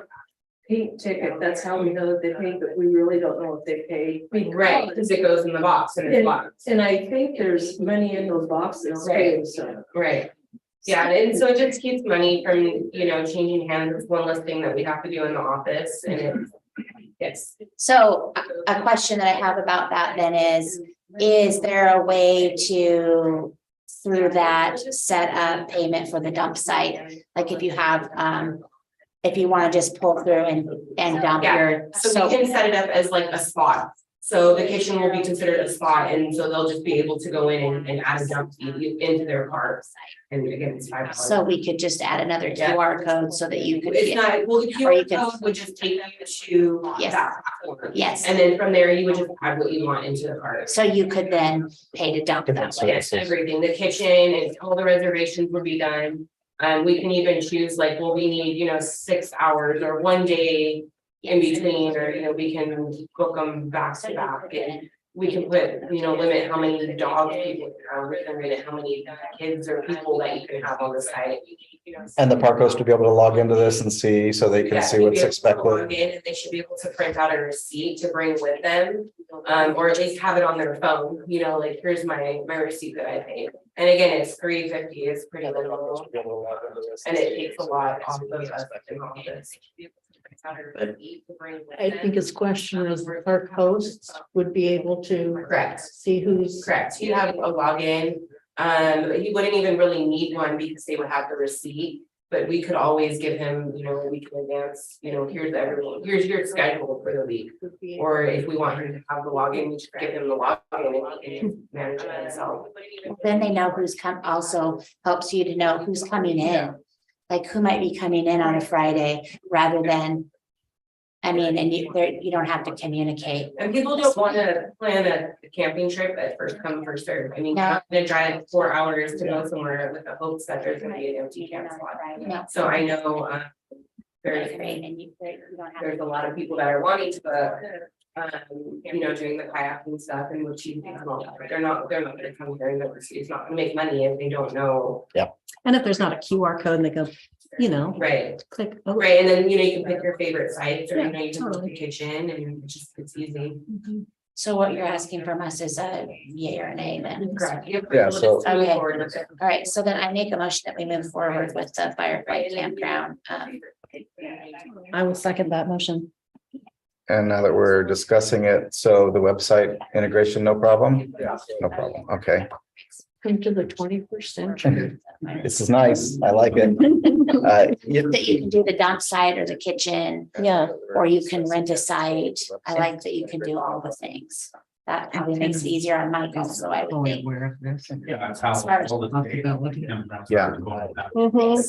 pink ticket. That's how we know that they paid, but we really don't know if they paid. Right, because it goes in the box and it's locked. And I think there's money in those boxes too, so. Right. Yeah, and so it just keeps money from, changing hands. It's one less thing that we have to do in the office, and it's, yes. So a question that I have about that then is there a way to, through that, set up payment for the dump site? Like if you have, if you want to just pull through and dump your. So we can set it up as like a spot. So the kitchen will be considered a spot, and so they'll just be able to go in and add a dump fee into their cart. And again, it's $5. So we could just add another QR code so that you could. It's not, well, the QR code would just take you to Yes. that platform. Yes, And then from there, you would just add what you want into the cart. so you could then pay to dump that way. Yes, everything, the kitchen and all the reservations would be done. We can even choose like, well, we need, 6 hours or 1 day in between, or, we can book them back to back. And we can put, limit how many dogs people can have, we can limit how many kids or people that you can have on the site. And the park host to be able to log into this and see, so they can see what's Log expected. in, and they should be able to print out a receipt to bring with them, or at least have it on their phone, like, here's my receipt that I paid. And again, it's $3.50, it's pretty little, and it takes a lot off of us in office. I think his question was the park hosts would be able to Correct. see who's. Correct, you have a login, you wouldn't even really need one because they would have the receipt. But we could always give him, a week in advance, here's everyone, here's your schedule for the week. Or if we want him to have the login, we just give him the login and he can manage it himself. Then they know who's also helps you to know who's coming in. Like who might be coming in on a Friday rather than. And you don't have to communicate. And people don't want to plan a camping trip at first come, first serve. I'm not gonna drive 4 hours to go somewhere with the hopes that there's gonna be an empty camp spot. No. So I know, there's a lot of people that are wanting to, doing the kayaking stuff and which you think, they're not gonna come here and it's not gonna make money if they don't know. And if there's not a QR code and they go, Right, click. right, and then, you can pick your favorite sites or, Yeah, you can book totally. the kitchen and it's easy. So what you're asking from us is a yay or nay then. Correct. You have Yeah, people so- just move Okay. forward with it. All right, so then I make a motion that we move forward with the Firefly Campground. I will second that motion. And now that we're discussing it, so the website integration, no problem? Yeah. No problem, okay. Come to the 21st century. This is nice, I like it. That you can do the dump site or the kitchen, Yeah. or you can rent a site. I like that you can do all the things. That probably makes it easier on my end, so I would Fully think. aware of this. Yeah, that's how. Possibility. Yeah. Mhm.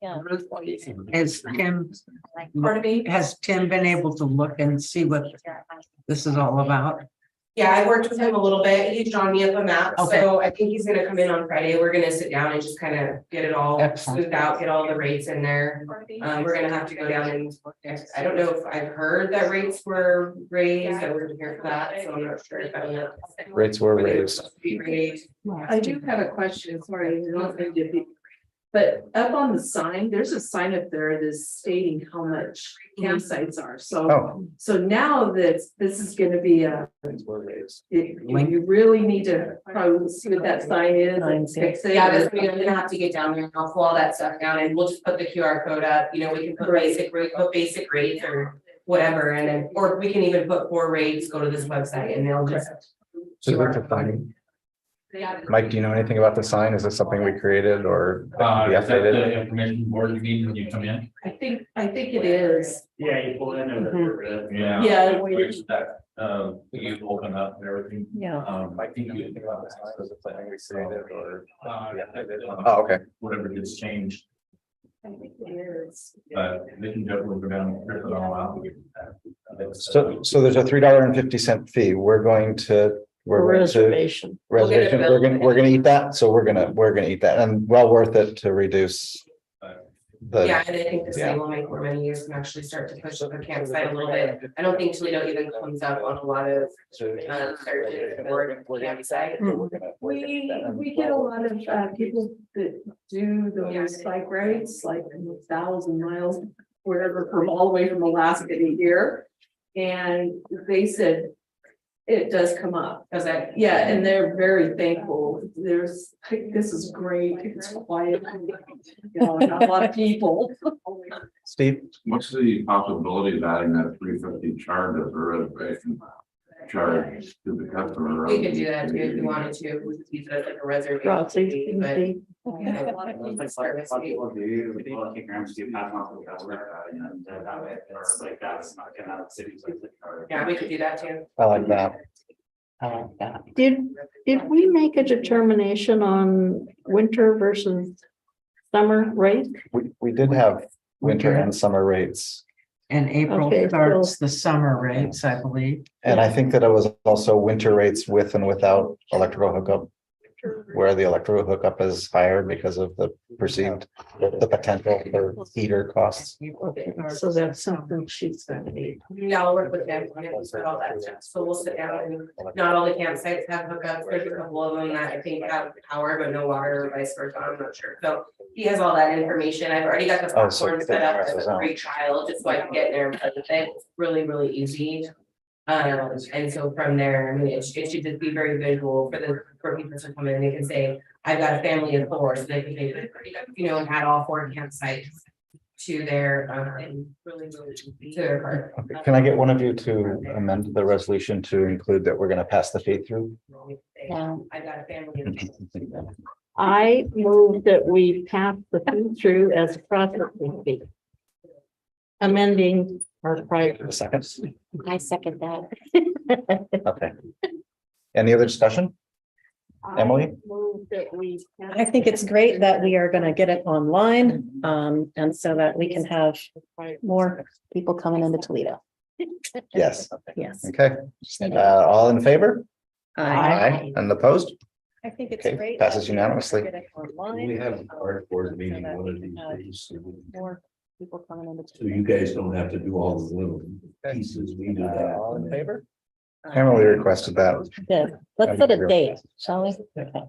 Yeah. Has Tim, Pardon me? has Tim been able to look and see what this is all about? Yeah, I worked with him a little bit. He drawn me up a map, Okay. so I think he's gonna come in on Friday. We're gonna sit down and just kind of get it all Excellent. smoothed out, get all the rates in there. We're gonna have to go down and, I don't know if I've heard that rates were raised, I wasn't here for that, so I'm not sure if I know. Rates were raised. I do have a question, sorry, I don't mean to be. But up on the sign, there's a sign up there that's stating how much campsites are, so. Oh. So now that this is gonna be you really need to probably see what that sign is and fix it. Yeah, that's, I'm gonna have to get down there and I'll pull all that stuff down and we'll just put the QR code up, you know, we can put basic rates or whatever, and then, or we can even put 4 rates, go to this website and they'll just. So that's a fine. Mike, do you know anything about the sign? Is this something we created or? Is be that updated? the information board you need when you come in? I think it is. Yeah, you pull in and. Yeah. Yeah. Which that, you open up and everything. Yeah. I think you think about the sign as a thing we created or. Oh, okay. Whatever gets changed, I think it is. but they can definitely go down and rip it all out. So there's a $3.50 fee. We're going to. We're going to Reservation. reservation. We're gonna eat that. So we're gonna eat that, and well worth it to reduce. Yeah, and I think the yeah. same will make more money, you can actually start to push the campsite a little bit. I don't think Toledo even comes up on a lot of searches for campsite. We get a lot of people that do those bike rides, like 1,000 miles, wherever, from all the way from Alaska to here. And they said it does come up. Cause I, Yeah, and they're very thankful. There's, this is great. It's quiet. You know, not a lot of people. Steve, What's the possibility of adding that $3.50 charge as a reservation charge to the customer? we could do that too if you wanted to, we could use it as like a reservation Crossing fee, but. Yeah, a lot of people Like service some fee. people do, people kick around to pass on to the customer, and that way, it's like that's not gonna have cities like. Yeah, we could do that too. I like that. Did we make a determination on winter versus summer rate? We did have winter and summer rates, And April Okay, starts the summer rates, I believe. and I think that it was also winter rates with and without electrical hookup. Where the electrical hookup is higher because of the perceived, the potential for heater costs. Okay, so that's something she's gonna need. Yeah, I'll work with them, and we'll put all that stuff, so we'll sit down and not all the campsites have hookups, there's a couple of them that I think have power but no water or vice versa, I'm not sure, so. He has all that information, I've already got the Oh, so platform set up as it's a out. free trial, just so I can get in there and play with it, it's really easy. And so from there, I mean, it should just be very visual for people to come in, they can say, I've got a family of 4, so they can, you know, add all 4 campsites. To their, really, to their cart. Okay, can I get one of you to amend the resolution to include that we're gonna pass the fee through? Yeah. I've got a family of. I move that we pass the fee through as a processing fee. Amending our prior. A second, I second that. okay. Any other discussion? Emily? I move that we. I think it's great that we are gonna get it online, and so that we can have more people coming into Toledo. Yes, Yes. okay. All in favor? I And opposed? think it's Okay, great. passes that we are gonna unanimously. get it online, We have our board meeting so that one of we these can have days. More people coming into. So you guys don't have to do all the little pieces, we do that. All in favor? Emily requested that. Good. Let's set a date, shall we? Okay.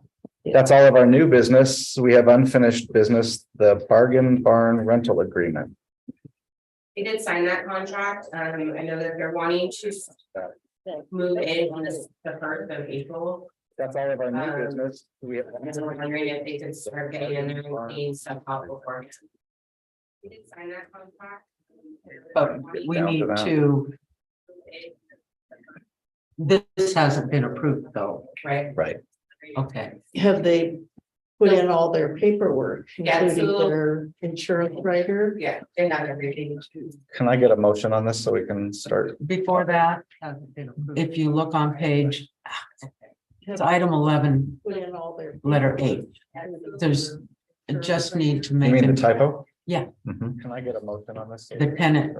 That's all of our new business. We have unfinished business, the bargain barn rental agreement. They did sign that contract, I know that they're wanting to move in on the 1st of April. That's all of our new business. We have. And so we're wondering if they could start getting in there and cleaning stuff out before. We did sign that contract. But we Down to need that. to, this hasn't been approved though. Right. Right. Okay. Have they put in all their paperwork, Yeah, including so- their insurance writer. Yeah, they have everything. Can I get a motion on this so we can start? Before that, if you look on page, it's item 11, Put in all their. letter H. There's, just need to You make mean the it, typo? Yeah. Mhm. Can I get a motion on this? the tenant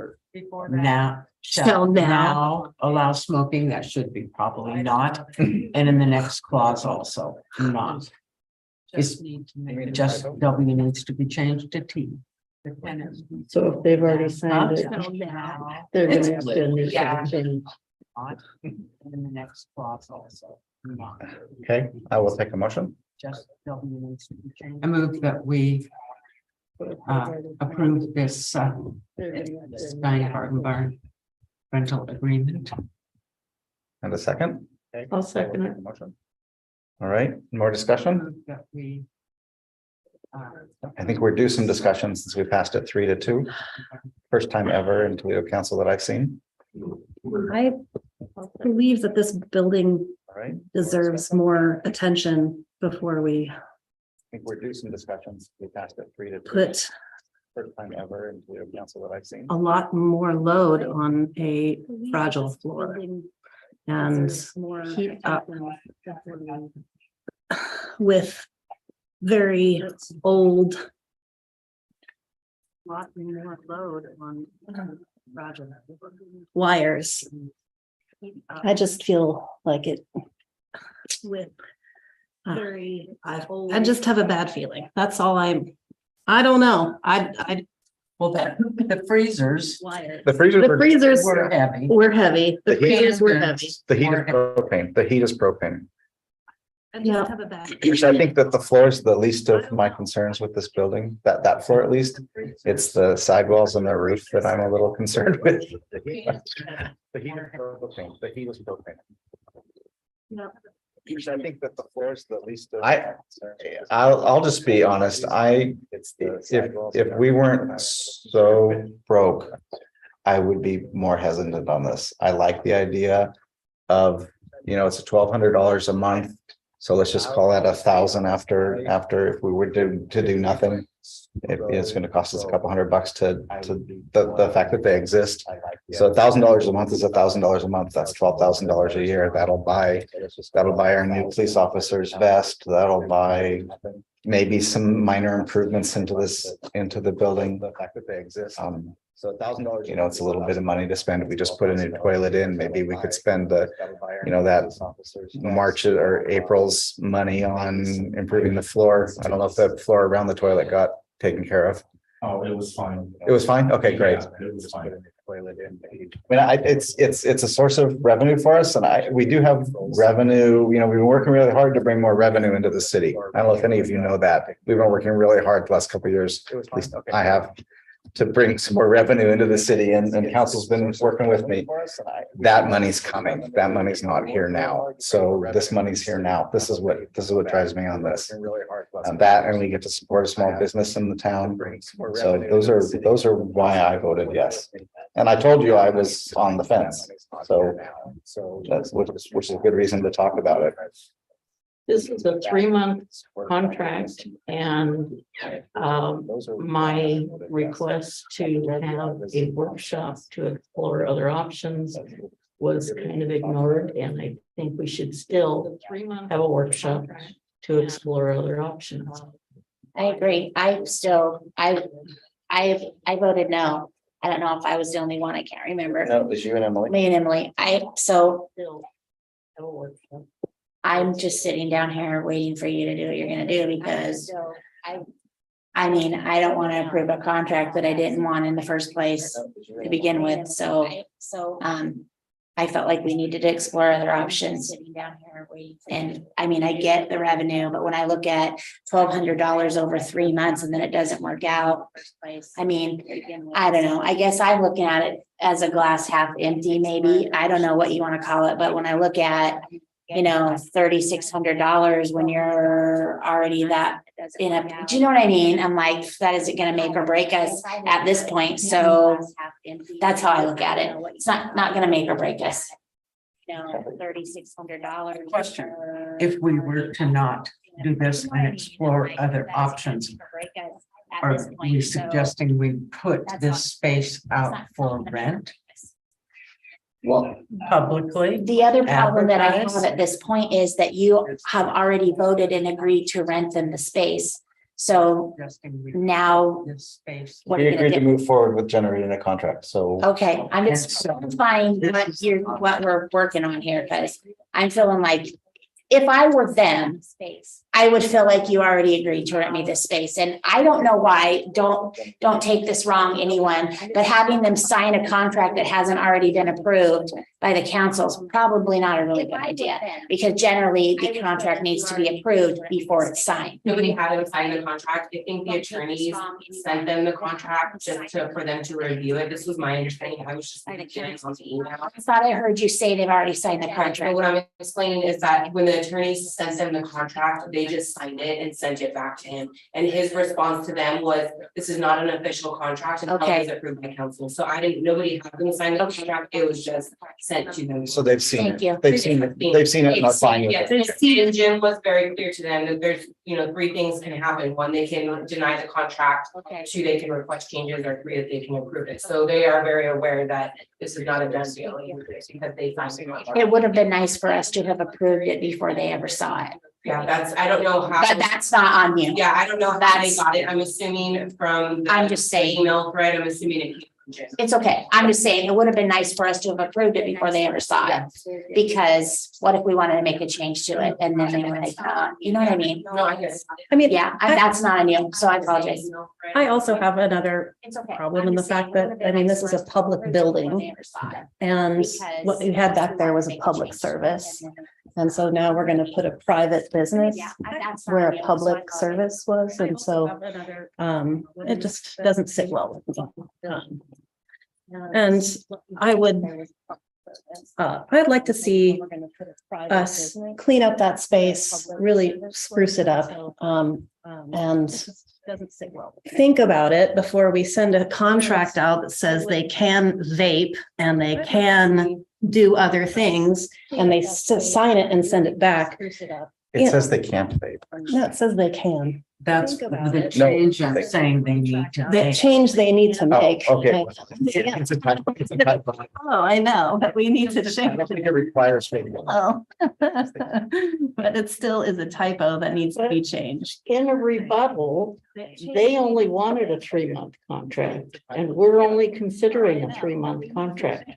now shall now allow smoking. That should be probably not. And in the next clause also not. It's just W needs to be changed to T. The tenant. So if they've already signed it, they're gonna It's- extend this. Yeah. and not, and in the next clause also not. Okay, I will take a motion. Just W needs to be changed. I move that we approve this they're gonna extend Sky Garden Barn rental agreement. And a second. Okay, I'll second I will it. take a motion. All right, more discussion? That we I think we're due some discussion since we passed it 3-2. First time ever in Toledo Council that I've seen. I believe that this building All right. deserves more attention before we I think we're due some discussions. We passed it 3-2. put First time ever in Toledo Council that I've seen. a lot more load on a fragile floor. And heat up with very old. Lot more load on wires. I just feel like it. With very, I just have a bad feeling. That's all I don't know. well, the freezers The freezers The were, freezers were heavy. were heavy. The The heat- freezers were heavy. the heat is propane. The heat is propane. I just have a bad. Which I think that the floor is the least of my concerns with this building, that floor at least. It's the sidewalls and the roof that I'm a little concerned with. The heat is propane. The heat is propane. Which I think that the floor is the least of. I'll just be honest, if we weren't so broke, I would be more hesitant on this. I like the idea of, it's $1,200 a month. So let's just call that 1,000 after if we were to do nothing. It's gonna cost us a couple $100 to the fact that they exist. So $1,000 a month is $1,000 a month. That's $12,000 a year. That'll buy our new police officer's vest. That'll buy maybe some minor improvements into the building. The fact that they exist. So $1,000, it's a little bit of money to spend. If we just put a new toilet in, maybe we could spend that March or April's money on improving the floor. I don't know if the floor around the toilet got taken care of. Oh, it was fine. It was fine? Okay, great. Yeah, it was fine. It's a source of revenue for us, and we do have revenue, we've been working really hard to bring more revenue into the city. I don't know if any of you know that. We've been working really hard the last couple of years, at least I have, to bring some more revenue into the city, and council's been working with me. That money's coming. That money's not here now. So this money's here now. This is what drives me on this. And we get to support a small business in the town. So those are why I voted yes. And I told you I was on the fence. So that's which is a good reason to talk about it. This is a 3-month contract, and my request to have a workshop to explore other options was kind of ignored, and I think we should still have a workshop to explore other options. I agree. I voted no. I don't know if I was the only one. I can't remember. No, it was you and Emily. Me and Emily. So Still have a workshop. I'm just sitting down here waiting for you to do what you're gonna do because I mean, I don't want to approve a contract that I didn't want in the first place to begin with. So I felt like we needed to explore other options. And I mean, I get the revenue, but when I look at $1,200 over 3 months and then it doesn't work out. I mean, I don't know. I guess I'm looking at it as a glass half empty, maybe. I don't know what you want to call it, but when I look at, $3,600 when you're already that do you know what I mean? I'm like, that isn't gonna make or break us at this point. So that's how I look at it. It's not gonna make or break us. $3,600. Question, if we were to not do this and explore other options. Are we suggesting we put this space out for rent Well, publicly? the other problem that I have Advertise? at this point is that you have already voted and agreed to rent them the space. So Suggesting we now, put this space. what are We you gonna agreed to do? move forward with generating a contract, so. Okay, I'm just And so- clarifying what we're working on here, because I'm feeling like if I were them, I would feel like you already agreed to rent me this space. And I don't know why, don't take this wrong, anyone, but having them sign a contract that hasn't already been approved by the council is probably not a really good idea. Because generally the contract needs to be approved before it's signed. Nobody had them sign the contract. I think the attorneys sent them the contract just for them to review it. This was my understanding. I was just getting on the email. I thought I heard you say they've already signed the So contract. what I'm explaining is that when the attorneys sent them the contract, they just signed it and sent it back to him. And his response to them was, this is not an official contract until Okay. it's approved by council. So nobody had them sign the contract. It was just sent to them. So they've seen Thank it, you. they've seen it, they've seen it and are fine with Yes, it. and Jim was very clear to them that there's, three things can happen. One, they can deny the contract. Okay. Two, they can request changes, or three, that they can approve it. So they are very aware that this is not a done deal because they signed the contract. It would have been nice for us to have approved it before they ever saw it. Yeah, I don't know how. But that's not on you. Yeah, I don't know how they That's- got it. I'm assuming from. I'm just saying. Email thread, I'm assuming it came from Jim. It's okay. I'm just saying, it would have been nice for us to have approved it before they ever saw it. Because what if we wanted to make a change to it and then they were like, you know what I mean? No, I get it. I mean, Yeah, that's not on you, so I apologize. I also have another It's okay. problem in the fact that, I mean, this is a public building. And what we had back there was a public service. And so now we're gonna put a private business where a public service was, and so it just doesn't sit well with me. And I'd like to see us clean up that space, really spruce it up, and think about it before we send a contract out that says they can vape and they can do other things, and they sign it and send it back. It says they can't vape. No, it says they can. That's Think about the it. change I'm No. saying they need to The make. change they need to make. Oh, okay. Yeah. It's a typo, it's a typo. Oh, I know, but we need to I change don't think it. it requires vape. Oh. But it still is a typo that needs to be changed. In a rebuttal, they only wanted a 3-month contract and we're only considering a 3-month contract.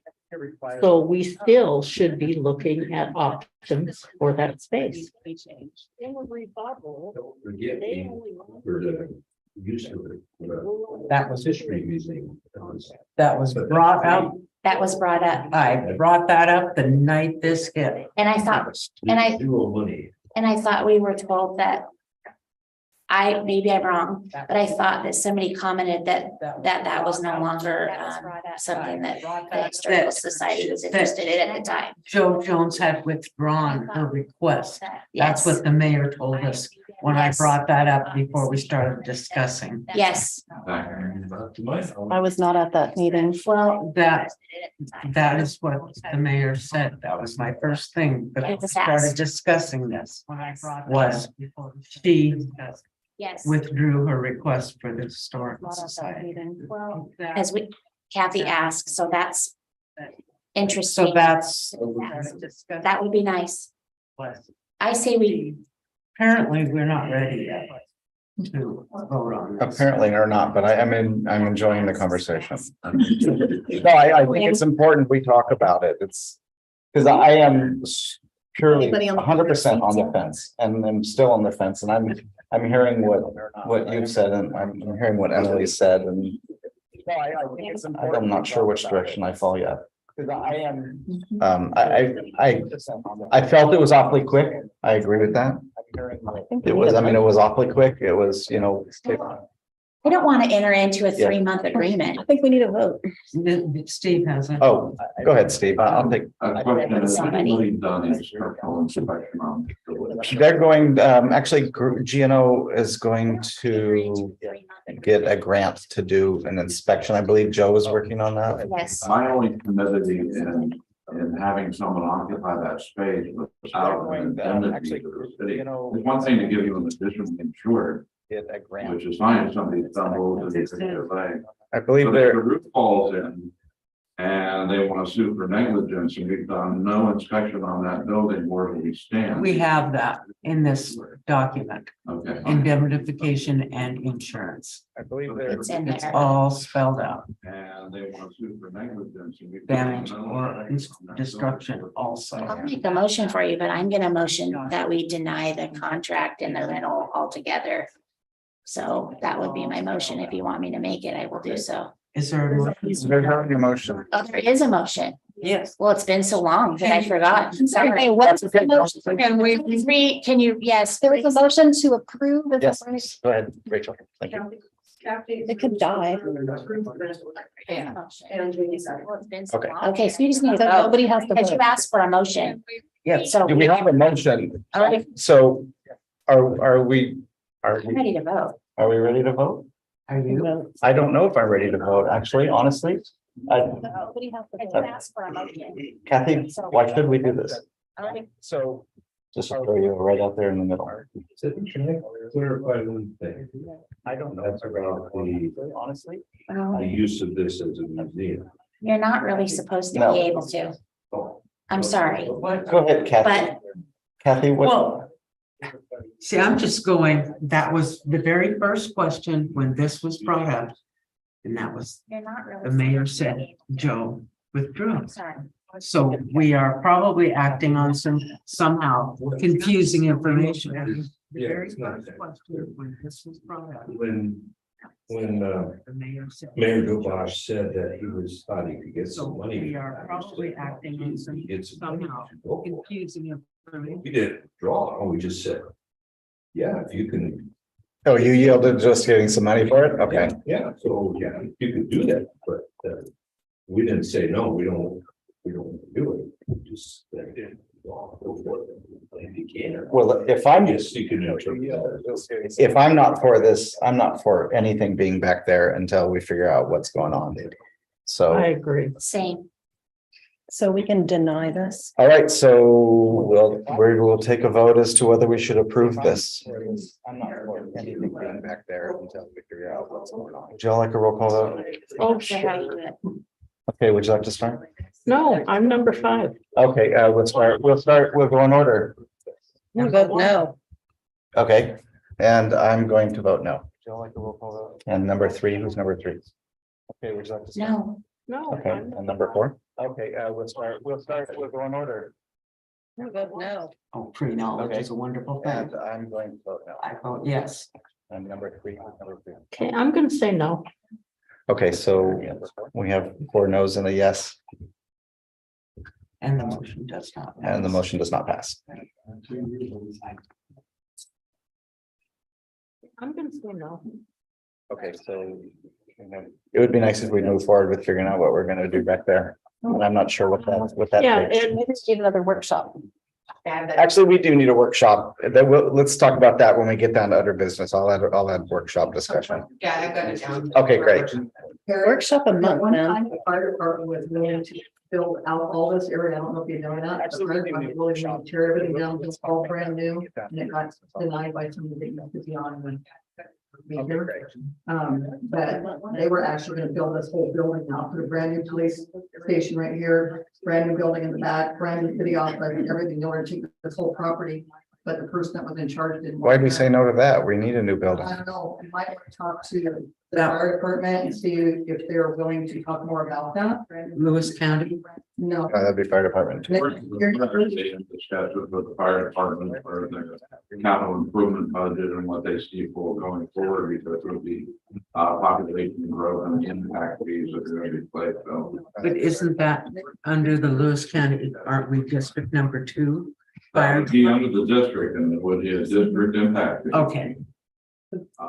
So we still should be looking at options for that space. In a rebuttal, Forget they me only for wanted. the use of it. That was History museum. That was brought up. That was brought up, I brought that up the night this hit. and I thought, and I- Zero money. and I thought we were told that. Maybe I'm wrong, but I thought that somebody commented that was no longer something that the Historical Society was interested in at the time. Joe Jones had withdrawn her request. That's Yes, what the mayor told us when I brought that up before we started discussing. yes, I was not at that meeting. well, That is what the mayor said. That was my first thing, but I It was started asked. discussing this. Was she yes. withdrew her request for the historical society. Well, as Kathy asked, so that's So interesting. that's. That would be nice. I say we, Apparently, we're not ready yet to vote on this. Apparently or not, but I'm enjoying the conversation. No, I think it's important we talk about it. It's, because I am purely Anybody on the 100% on the fence, and I'm still on the fence, and I'm hearing what you've said, and I'm hearing what Emily said, and I'm not sure which direction I fall yet. I felt it was awfully quick. I agree with that. It was, I mean, it was awfully quick. It was, I don't want to enter into a Yeah. 3-month agreement. I think we need a vote. Steve has it. oh, go ahead, Steve. I'll take. A question is, somebody done a structural inspection on. They're going, actually, GNO is going to get a grant to do an inspection. I believe Joe is working on that. Yes, My only timidity in And having someone occupy that space without an indemnity to the city. It's one thing to give you an additional insured, Get a grant. which is fine if somebody stumbles and their leg. I believe But if there, the roof falls in and they want to sue for negligence and we've done no inspection on that building, where do we stand? We have that in this document, Okay. indemnification and insurance. I believe there. It's in It's there. all spelled out, And they want to sue for negligence. and we've done damage no or inspection on that destruction building. also. I'll make a motion for you, but I'm gonna motion that we deny the contract and the rental altogether. So that would be my motion. If you want me to make it, I will do so. Is there? a motion? There's already a motion. Oh, there is a motion. Yes. Well, it's been so long that I forgot. Sorry, what's the motion? Can you, yes, there was a motion to approve. Is that Yes, right? go ahead, Rachel. Thank you. It could die. Yeah. Well, it's been so Okay. long. Okay, so you just need to So vote, nobody has to because you vote. asked for a motion. Yes. So Do we have a motion? All right. So are we I'm ready to vote. are we ready to vote? Are you? I don't know if I'm ready to vote, actually, honestly. Nobody has to vote. You asked for a motion. Kathy, why should we do this? All right. So. Just to throw you right out there in the middle. So can I clarify one thing? I don't know. That's about the Honestly. Well, use of this as a museum. you're not really supposed to No. be able to. I'm sorry, Go ahead, Kathy. but Kathy, what? Well, see, I'm just going, that was the very first question when this was brought up. And that was, you're not really. the mayor supposed to said, be. Joe withdrew. I'm sorry. So we are probably acting on somehow confusing information. The Yeah, very it's not first that. question when this was brought up, When the mayor said. Mayor Dubois said that he was thought he could get So some money. we are probably acting on some Get some money somehow to go for it. confusing information. We didn't draw, we just said. Yeah, if you can. Oh, you yielded just getting some money for it? Okay. Yeah, so, yeah, you could do that, but, we didn't say, no, we don't do it. We just, go for it. If you can. Well, if I'm, Yes, you can. if I'm not for this, I'm not for anything being back there until we figure out what's going on. I So, agree. Same. So we can deny this. all right, so we'll take a vote as to whether we should approve this. I'm not for anything being back there until we figure out what's going on. Would y'all like a roll call vote? Oh, sure. Okay, would you like to start? No, I'm number 5. Okay, we'll go in order. You vote no. Okay, and I'm going to vote no. Would y'all like a roll call vote? And number 3, who's number 3? Okay, would you like to start? No, No. Okay, and number 4? Okay, we'll go in order. You vote no. Oh, pre-knowledge is a wonderful And thing. I'm going to vote no. I vote yes. And number 3, number 3. Okay, I'm gonna say no. Okay, so we have 4 no's and a yes, And the motion does not. and the motion does not pass. I'm gonna say no. Okay, so it would be nice if we move forward with figuring out what we're gonna do back there. And I'm not sure what that Yeah, takes. and We just need another workshop. Actually, we do need a workshop. Let's talk about that when we get down to other business. I'll add workshop discussion. Yeah, I've got it down. Okay, great. Workshop a month, One man. time, the fire department was willing to build out all this area. I don't know if you know that. The fire department was willing to tear everything down, it's all brand new, and it got denied by some of the things to be on when. But they were actually gonna build this whole building out, put a brand new police station right here, brand new building in the back, brand new city office, and everything, in order to take this whole property. But the person that was in charge didn't. Why'd we say no to that? We need a new building. I don't know, you might want to talk to the fire department and see if they're willing to talk more about that. Lewis County. No. That'd be fire department. We're discussions with the fire department for the capital improvement budget and what they see for going forward, because it would be population growth and impact fees that are going to be played, so. But isn't that under the Lewis County, aren't we district number 2? That Fire. would be under the district and it would be a district impact. fee. Okay,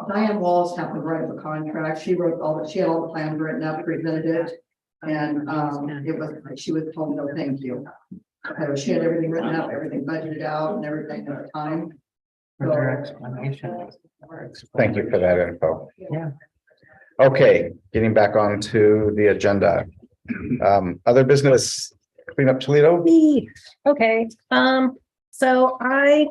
Diane Walls happened to write up a contract. She wrote all the, she had all the plans written up, presented it. And it was, she was told, no, thank you. So she had everything written up, everything budgeted out and everything at the time. for their explanation. Thank you for that info. Yeah. Okay, getting back onto the agenda. Other business, Clean up Toledo. Okay, so I,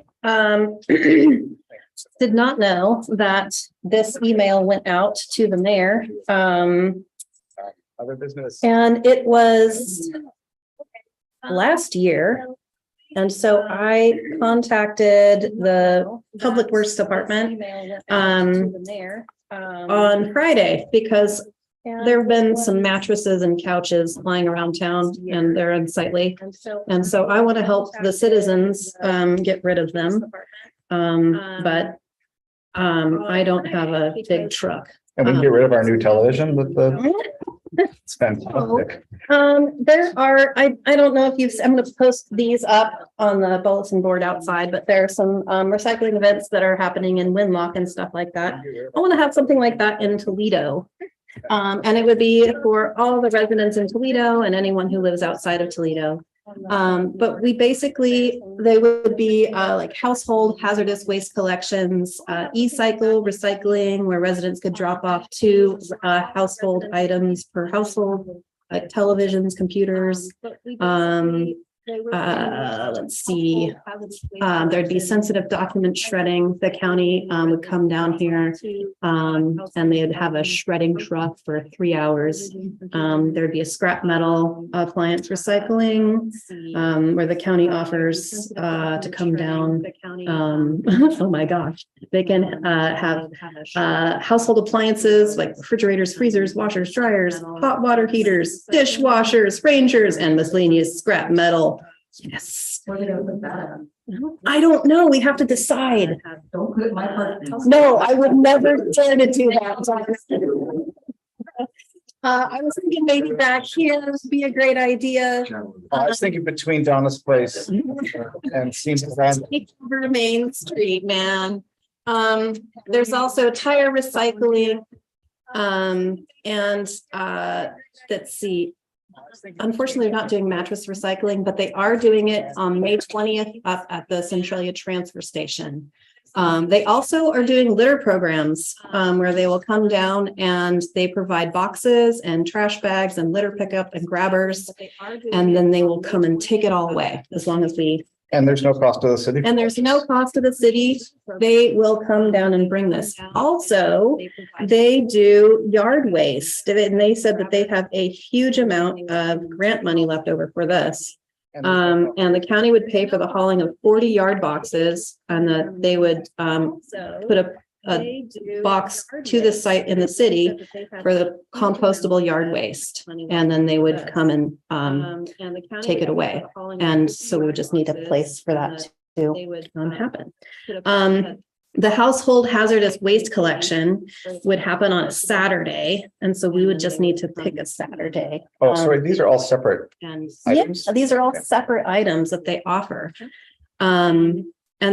did not know that this email went out to the mayor. Other business. And it was last year. And so I contacted the Public Works Department on Friday because there have been some mattresses and couches lying around town and they're unsightly. And so I want to help the citizens get rid of them. But I don't have a big truck. And we can get rid of our new television with the. It's fantastic. There are, I don't know if you've, I'm gonna post these up on the bulletin board outside, but there are some recycling events that are happening in Winlock and stuff like that. I want to have something like that in Toledo. And it would be for all the residents in Toledo and anyone who lives outside of Toledo. But we basically, they would be like household hazardous waste collections, e-cycle recycling, where residents could drop off 2 household items per household, like televisions, computers. Let's see, there'd be sensitive document shredding. The county would come down here and they'd have a shredding truck for 3 hours. There'd be a scrap metal appliance recycling where the county offers to come down. Oh my gosh, they can have household appliances like refrigerators, freezers, washers, dryers, hot water heaters, dishwashers, rangers, and miscellaneous scrap metal. Yes. Where are they gonna put that? I don't know. We have to decide. Don't put my part. No, I would never dare to do that. I was thinking maybe back here would be a great idea. I was thinking between Donna's place and seems Over Main Street, man. There's also tire recycling. And let's see. Unfortunately, they're not doing mattress recycling, but they are doing it on May 20th up at the Centralia transfer station. They also are doing litter programs where they will come down and they provide boxes and trash bags and litter pickup and grabbers. And then they will come and take it all away as long as we. And there's no cost to the city. And there's no cost to the city. They will come down and bring this. Also, they do yard waste. And they said that they have a huge amount of grant money left over for this. And the county would pay for the hauling of 40 yard boxes and that they would put a box to the site in the city for the compostable yard waste. And then they would come and take it away. And so we would just need a place for that to happen. The household hazardous waste collection would happen on a Saturday. And so we would just need to pick a Saturday. Oh, sorry, these are all separate items? Yeah, these are all separate items that they offer. And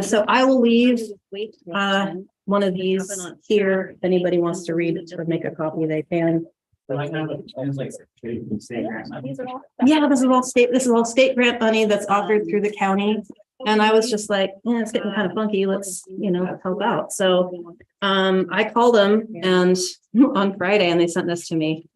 so I will leave one of these here. If anybody wants to read it or make a copy, they can. Yeah, this is all state grant money that's offered through the county. And I was just like, yeah, it's getting kind of funky. Let's, help out. So I called them and on Friday and they sent this to me.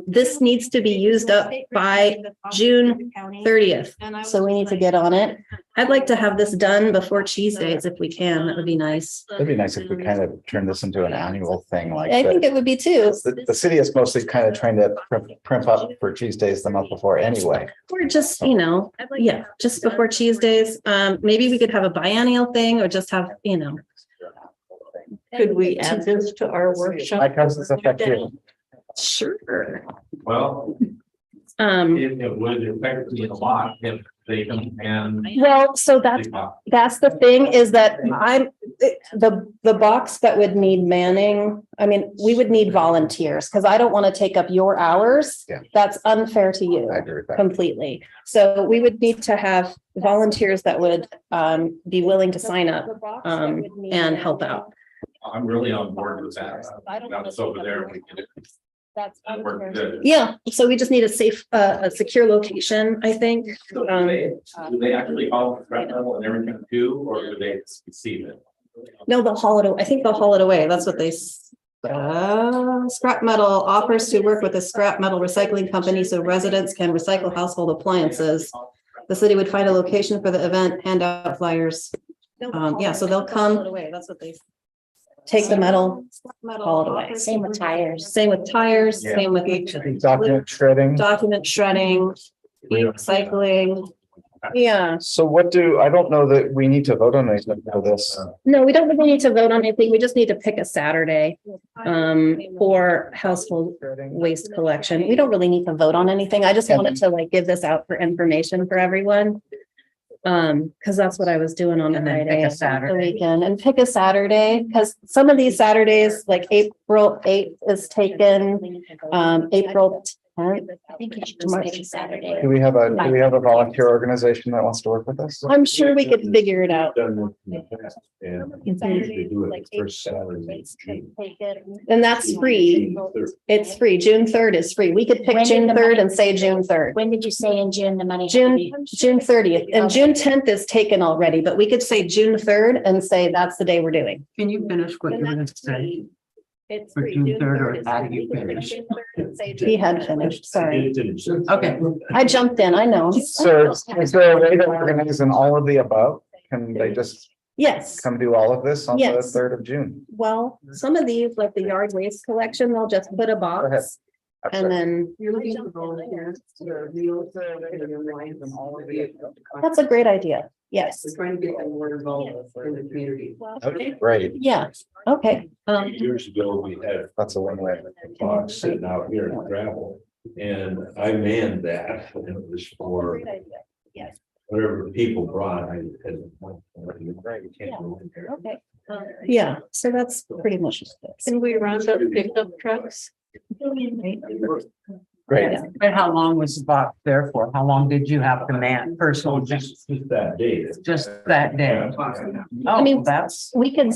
This needs to be used up by June 30th. So we need to get on it. I'd like to have this done before Cheese Days if we can. That would be nice. It'd be nice if we kind of turn this into an annual thing like I think it would be too. The city is mostly kind of trying to primp up for Cheese Days the month before anyway. Or just, just before Cheese Days. Maybe we could have a biennial thing or just have, Could we add this to our workshop? Like, how does this affect you? Sure. Well, it would affect me a lot if they come and. Well, so that's the thing is that the box that would need manning. I mean, we would need volunteers because I don't want to take up your hours. Yeah. That's unfair to you. I agree with that. Completely. So we would need to have volunteers that would be willing to sign up and help out. I'm really on board with that. That's over there. We can. That's Work good. yeah. So we just need a safe, a secure location, I think. Do they actually haul the scrap metal and everything too, or do they receive it? No, they'll haul it. I think they'll haul it away. That's what they Scrap metal offers to work with a scrap metal recycling company so residents can recycle household appliances. The city would find a location for the event, hand out flyers. Yeah, so they'll come. That's what they. Take the metal, haul it away. Same with tires. Same with tires, Yeah. same with Document shredding. document shredding, recycling. Yeah, So I don't know that we need to vote on anything for this. no, we don't really need to vote on anything. We just need to pick a Saturday for household waste collection. We don't really need to vote on anything. I just wanted to like give this out for information for everyone. Because that's what I was doing on And then pick Friday, a the Saturday. weekend, and pick a Saturday, because some of these Saturdays, like April 8th is taken, April 10th. I think you should just make it Saturday. Do we have a volunteer organization that wants to work with us? I'm sure we could figure it out. Done in the past, and usually do it the first Saturday in June. And that's free. It's free. June 3rd is free. We could pick When did June the 3rd money- and say June 3rd. When did you say in June the money? had to June, be- June 30th, and June 10th is taken already, but we could say June 3rd and say that's the day we're doing. Can you finish what you were gonna say? It's For free. June June 3rd, or 3rd is how do free. you We could pick finish? June 3rd and say He had finished, sorry. Okay. I jumped in, I know. So is there a way to organize in all of the above? Can they just Yes, come do all of this on the Yes. 3rd of June? well, some of these, like the yard waste collection, they'll just put a ahead. box and then You're looking for volunteers. Your meals are in your lines and all of it. that's a great idea. Yes. We're trying to get them more involved in the community. Okay, great. Yeah, okay. Years ago, we had That's a win-win. box sitting out here in gravel, and I manned that, and it was for Great idea. Yes, whatever people brought. I had. okay. Yeah, so that's pretty much. Can we round up pickup trucks? Great. And how long was the box there for? How long did you have to man personally? Just that day. Just that day? I mean, Oh, that's We can,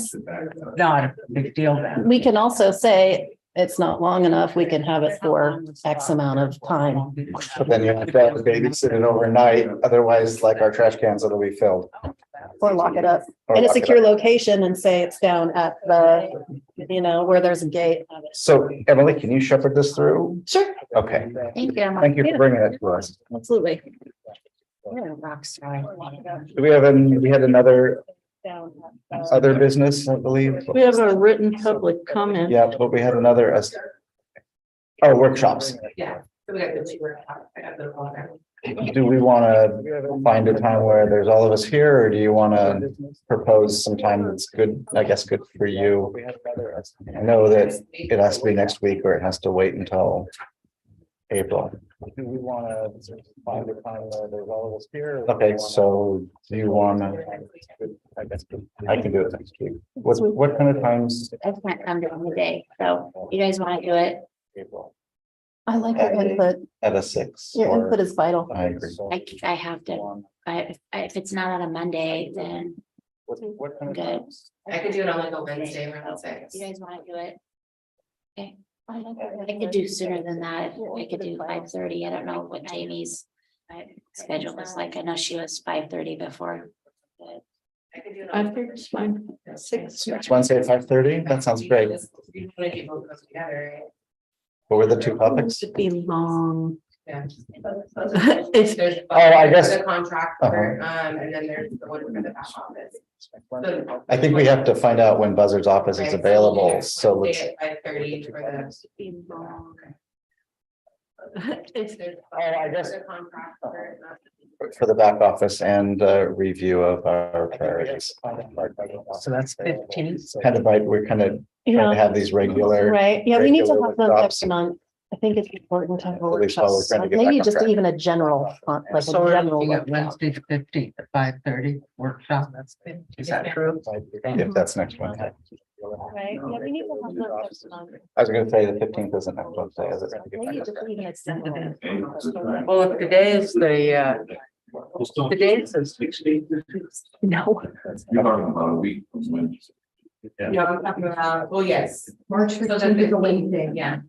not a big deal then. we can also say it's not long enough. We can have it for X amount of time. But then you have to have a babysit it overnight, otherwise like our trash cans, it'll be filled. Or lock it up Or in a lock it secure up. location and say it's down at the, where there's a gate. So Emily, can you shepherd this through? Sure, Okay, Thank you. Emma. thank you for bringing it to us. absolutely. You're a rock star. Do we have we had another other business, I believe? We have a written public comment. Yeah, but we had another workshops. Yeah. So we got the two workshops. I got the one. Do we want to find a time where there's all of us here, or do you want to propose some time that's good, I guess, good for you? I know that it has to be next week or it has to wait until April. Do we want to find a time where there's all of us here? Okay, so do you want to? I can do it next week. What kind of times? I can't come during the day, so you guys want to do it? April. I like your input. At a 6? Your or- input is vital. I agree. I have to, if it's not on a Monday, then What kind of Good. times? I could do it on like a Wednesday around 6. you guys want to do it? Okay, I could do sooner than that. I could do 5:30. I don't know what Jamie's schedule was like. I know she was 5:30 before. I could do it I on. think it's fine. 6. Next Wednesday at 5:30? That sounds great. You want to do both of those together, right? What were the two topics? Should be long. Yeah. It's, There's. I guess- The contractor, and then there's the one for the back office. So- I think we have to find out when Buzzard's office is available, so let's. Wednesday at 5:30 for the. I guess- The contractor, For the back office and review of our priorities. So that's 15. Kind of like, we're kind of trying to yeah, have these regular. right. Yeah, we need to regular have them workshops. every month. I think it's important to have a At least while we're workshop. trying to get Maybe back on just track. even a general, like a So we're general. looking at workshop. Wednesday, 15th at 5:30 workshop. Is that true? If that's next one. Right, yeah, we need to have them every month. I was gonna say the 15th isn't next Wednesday, is it? Maybe just even a general. Well, if today is today is. No. You're talking about a week from when. Yeah, I'm talking about, well, yes. March So that's 15th is a the Wednesday. Yeah.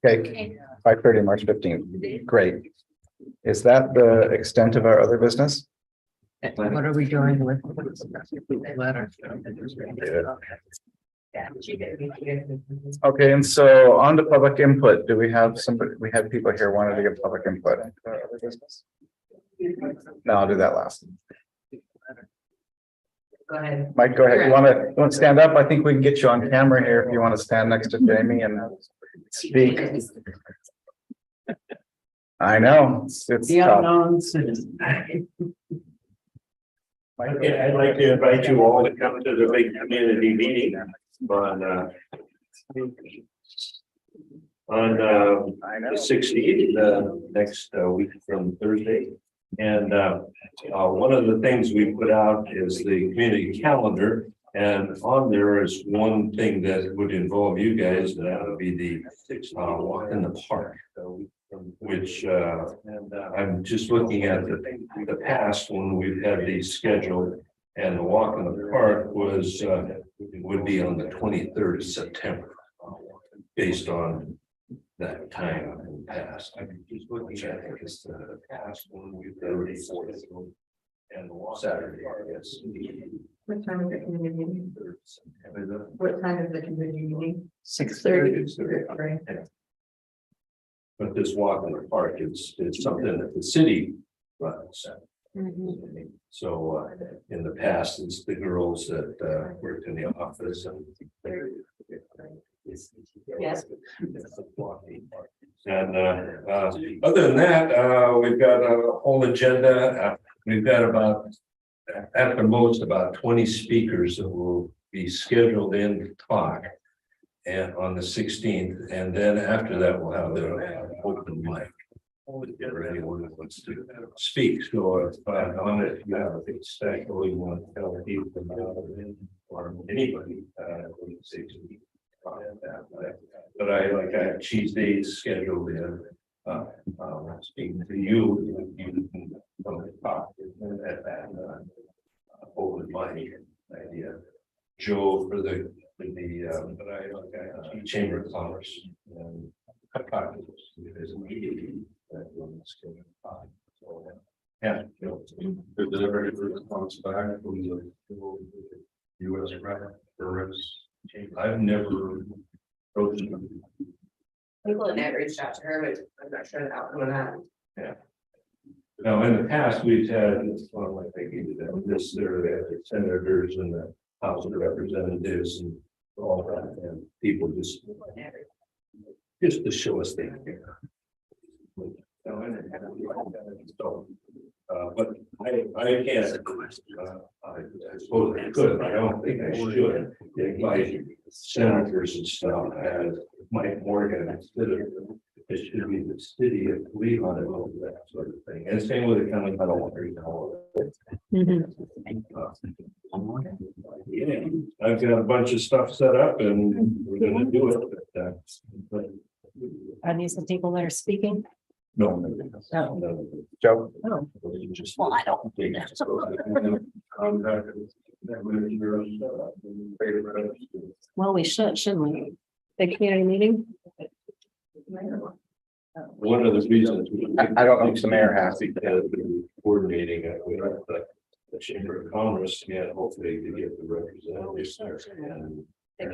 Okay, 5:30, March 15th. Great. Is that the extent of our other business? What are we doing with? Letter. Okay, and so on to public input, do we have somebody, we had people here wanting to give public input? No, I'll do that last. Go ahead. Mike, go ahead. You want to stand up? I think we can get you on camera here if you want to stand next to Jamie and speak. I know, it's The tough. unknowns. Okay, I'd like to invite you all to come to the big community meeting on the 16th, next week from Thursday. And one of the things we put out is the community calendar. And on there is one thing that would involve you guys, and that would be the walk in the park. Which I'm just looking at the past when we've had these scheduled, and the walk in the park was would be on the 23rd of September, based on that time in the past. I'm just looking at it as the past when we've done the and Saturday, yes. What time is the community meeting? What time is the community meeting? 6:30. But this walk in the park is something that the city runs. So in the past, it's the girls that worked in the office and. Yes. And other than that, we've got a whole agenda. We've got about, at the most, about 20 speakers that will be scheduled in to talk. And on the 16th, and then after that, we'll have the open mic. For anyone who wants to speak. So on it, you have a big stack, or you want to tell people about it, or anybody, say to me. But I have cheese days scheduled in. Speaking to you, you can come and talk at that open mic idea. Joe for the Chamber of Commerce and yeah. Did they ever get a response back from the US I've never approached them. People in that reached out to her, but I'm not sure the outcome of that. Yeah. Now, in the past, we've had, well, I think this, there, the senators and the House of Representatives and all that, and people just to show us they care. So, but I can't, I suppose I could, I don't think I should, invite senators and stuff as Mike Morgan instead of, it should be the city of Toledo and all that sort of thing. And same with the county, I don't want to all of it. Yeah, I've got a bunch of stuff set up and we're gonna do it, but Are these the people that are speaking? no. No. Joe? Oh. Well, I don't. Well, we should, shouldn't we? Big community meeting? One of the reasons. I don't know if the mayor has. Because we're coordinating with the Chamber of Commerce, yeah, hopefully to get the representatives and. I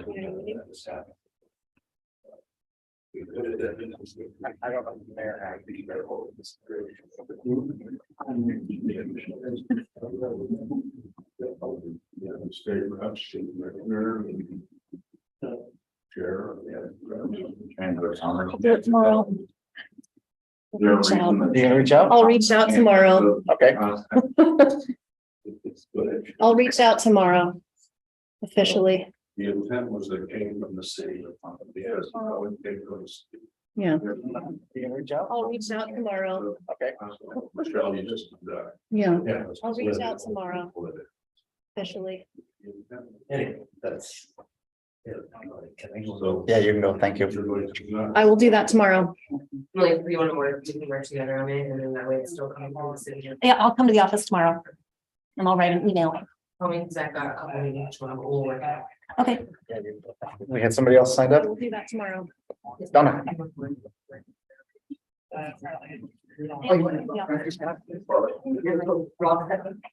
don't know if the mayor has. I'll do it tomorrow. Reach out. You gonna reach out? I'll reach out tomorrow. Okay. I'll reach out tomorrow. Officially. The intent was that came from the city. Yeah. You gonna reach out? I'll reach out tomorrow. Okay. Michelle, you just. Yeah. Yeah. I'll reach out tomorrow. Officially. Anyway, that's. So, yeah, you can go. Thank you. I will do that tomorrow. Like, if we want to work, we can work together on it, and then that way it's still coming from the city. Yeah, I'll come to the office tomorrow. And I'll write an email. I mean, because I've got a couple meetings tomorrow, but we'll work out. Okay, We had somebody else signed up? we'll do that tomorrow. Donna.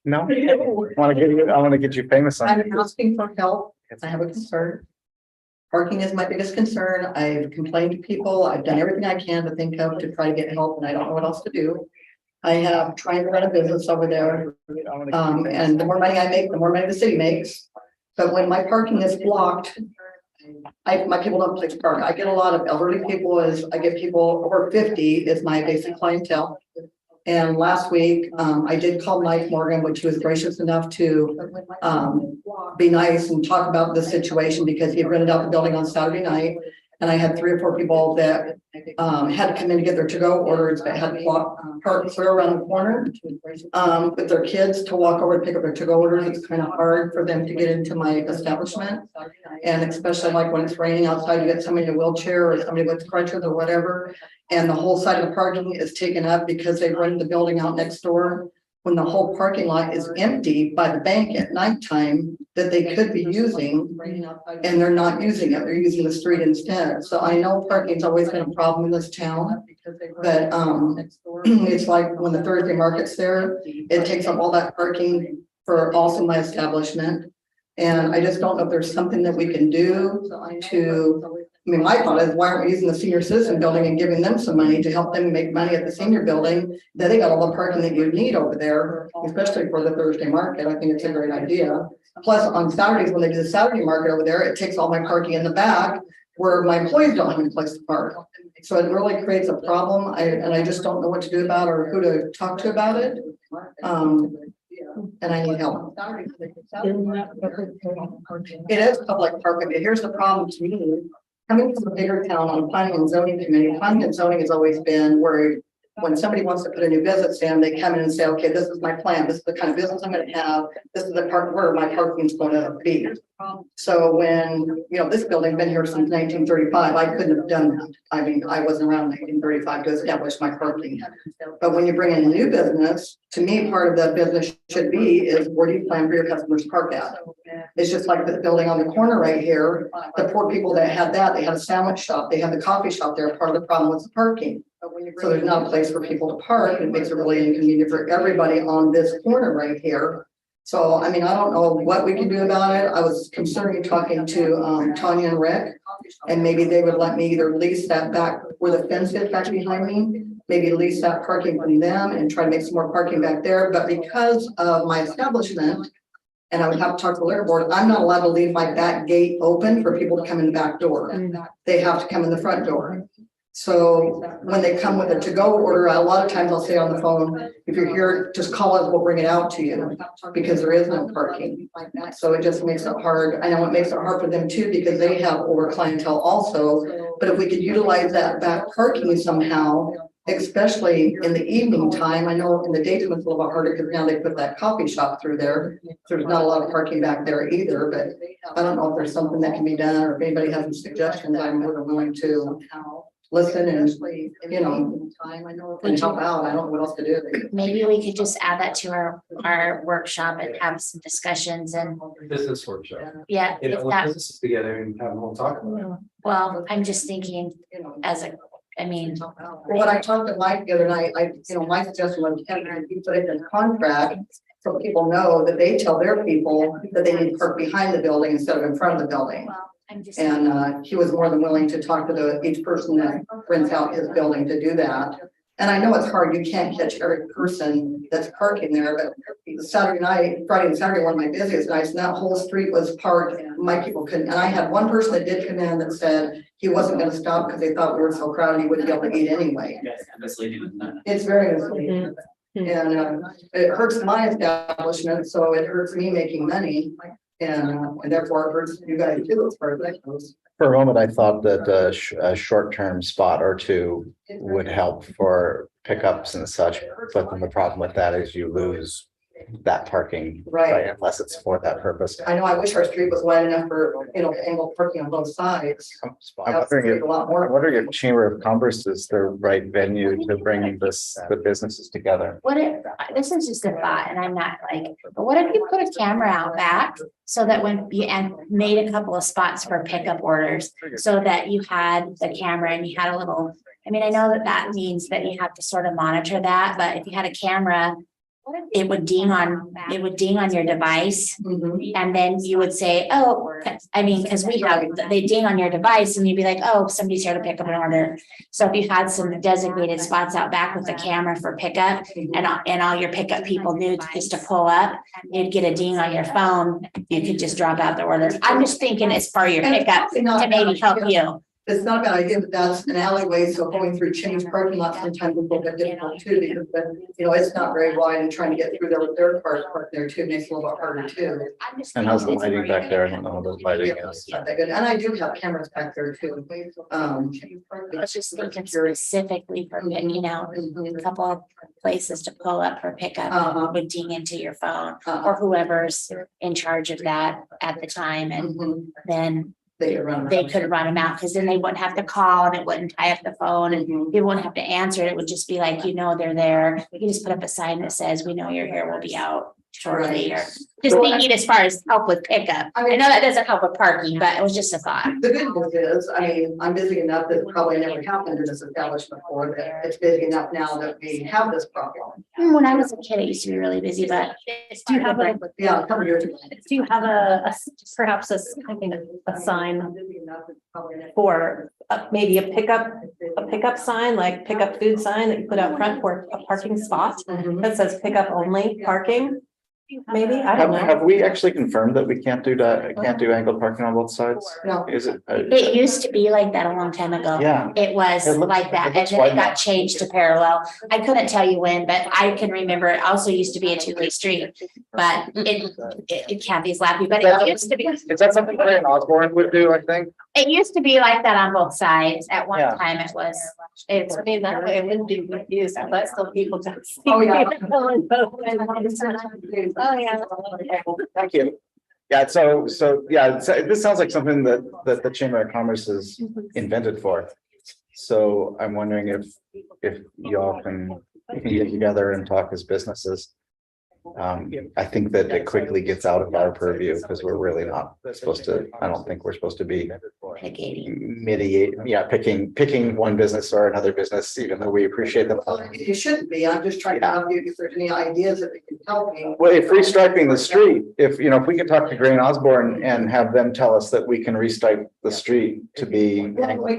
No, I want to get you famous. I'm asking for help. I have a concern. Parking is my biggest concern. I've complained to people. I've done everything I can to think of to try to get help, and I don't know what else to do. I have trying to run a business over there. And the more money I make, the more money the city makes. But when my parking is blocked, my people don't place park. I get a lot of elderly people, I get people over 50 is my basic clientele. And last week, I did call Mike Morgan, which he was gracious enough to be nice and talk about the situation because he had rented out the building on Saturday night. And I had 3 or 4 people that had to come in to get their to-go orders, but had to park clear around the corner with their kids to walk over to pick up their to-go orders. It's kind of hard for them to get into my establishment. And especially like when it's raining outside, you get somebody in a wheelchair or somebody with crutches or whatever. And the whole side of the parking is taken up because they've rented the building out next door. When the whole parking lot is empty by the bank at nighttime that they could be using, and they're not using it, they're using the street instead. So I know parking's always been a problem in this town, but it's like when the Thursday market's there, it takes up all that parking for also my establishment. And I just don't know if there's something that we can do to, I mean, my thought is, why aren't we using the senior citizen building and giving them some money to help them make money at the senior building? Then they got all the parking that you need over there, especially for the Thursday market. I think it's a great idea. Plus on Saturdays, when they do the Saturday market over there, it takes all my parking in the back where my employees don't have any place to park. So it really creates a problem. And I just don't know what to do about it or who to talk to about it. And I need help. It is public parking, but here's the problem to me. Coming from a bigger town on planning and zoning committee, planning and zoning has always been where when somebody wants to put a new business in, they come in and say, okay, this is my plan. This is the kind of business I'm going to have. This is the part where my parking is going to be. So when, this building's been here since 1935, I couldn't have done that. I mean, I wasn't around 1935 to establish my parking. But when you bring in a new business, to me, part of the business should be is where do you plan for your customers to park at? It's just like the building on the corner right here. The poor people that had that, they had a sandwich shop, they had the coffee shop there. Part of the problem was the parking. So there's not a place for people to park. It makes it really inconvenient for everybody on this corner right here. So, I mean, I don't know what we can do about it. I was considering talking to Tanya and Rick, and maybe they would let me either lease that back where the fence is back behind me, maybe lease that parking from them and try to make some more parking back there. But because of my establishment, and I would have to talk to the liquor board, I'm not allowed to leave my back gate open for people to come in the back door. They have to come in the front door. So when they come with a to-go order, a lot of times I'll say on the phone, if you're here, just call us, we'll bring it out to you, because there is no parking. So it just makes it hard. I know it makes it hard for them too, because they have older clientele also. But if we could utilize that back parking somehow, especially in the evening time, I know in the daytime it's a little bit harder because now they put that coffee shop through there. So there's not a lot of parking back there either, but I don't know if there's something that can be done, or if anybody has some suggestions, I'm more than willing to listen and, and help out. I don't know what else to do. Maybe we could just add that to our workshop and have some discussions and, Business workshop. yeah, if Put that, businesses together and have them all talk about it. well, I'm just thinking I mean, When I talked to Mike the other night, my suggestion was, you put it in a contract so people know that they tell their people that they need to park behind the building instead of in front of the building. well, I'm just. And he was more than willing to talk to each person that rents out his building to do that. And I know it's hard, you can't catch every person that's parking there, but Friday and Saturday, one of my busiest nights, and that whole street was parked. My people couldn't, and I had one person that did come in that said he wasn't gonna stop because they thought we were so crowded, he wouldn't be able to eat anyway. It's very misleading. And it hurts my establishment, so it hurts me making money. And therefore it hurts you guys too, as far as that goes. For a moment, I thought that a short-term spot or two would help for pickups and such, but then the problem with that is you lose that parking. Right. Unless it's for that purpose. I know, I wish our street was wide enough for, angled parking on both sides. I'm wondering if Chamber of Commerce is the right venue to bring the businesses together. What if, this is just a thought, and I'm not but what if you put a camera out back so that when you made a couple of spots for pickup orders, so that you had the camera and you had a little, I mean, I know that means that you have to sort of monitor that, but if you had a camera it would ding on your device. Mhm. And then you would say, oh, I mean, because they ding on your device and you'd be like, oh, somebody's here to pick up an order. So if you had some designated spots out back with the camera for pickup and all your pickup people knew just to pull up, you'd get a ding on your phone. You could just drop out the order. I'm just thinking it's for your pickup to maybe help you. It's not a bad idea, but that's an alleyway, so going through Chimmy's parking lot sometimes is a little bit difficult too, because then, it's not very wide and trying to get through there with their cars parked there too, makes it a little bit harder too. And how's the lighting back there? I don't know how the lighting is. Not that good. And I do have cameras back there too. I was just thinking specifically for, a couple of places to pull up for pickup would ding into your phone or whoever's in charge of that at the time. And then they could run them out because then they wouldn't have to call and it wouldn't tie up the phone and you wouldn't have to answer it. It would just be like, they're there. You can just put up a sign that says, we know you're here, we'll be out shortly. Or just thinking as far as help with pickup. I know that doesn't help with parking, but it was just a thought. The good news is, I'm busy enough that it probably never happened in this establishment before, that it's busy enough now that we have this problem. When I was a kid, it used to be really busy, but Do you have a Come here. Do you have perhaps a sign for maybe a pickup sign, like pickup food sign that you put out front for a parking spot that says pickup only parking? Maybe, I don't know. Have we actually confirmed that we can't do angled parking on both sides? No. Is it? it used to be like that a long time ago. Yeah. It was It looks- like that, it and looks then wide it got enough. changed to parallel. I couldn't tell you when, but I can remember it also used to be a two-way street. But it can't be slappy, but it used to be. Is that something Grant Osborne would do, I think? It used to be like that on both sides. At one Yeah. time it was. That way it wouldn't be confused, but still people just. Oh, yeah. Oh, yeah. Thank you. Yeah, so this sounds like something that the Chamber of Commerce has invented for. So I'm wondering if y'all can get together and talk as businesses. I think that it quickly gets out of our purview because we're really not supposed to, I don't think we're supposed to be picking one business or another business, even though we appreciate them. You shouldn't be. I'm just trying to help you if there's any ideas that can help me. Well, if restriping the street, if we could talk to Grant Osborne and have them tell us that we can restripe the street to be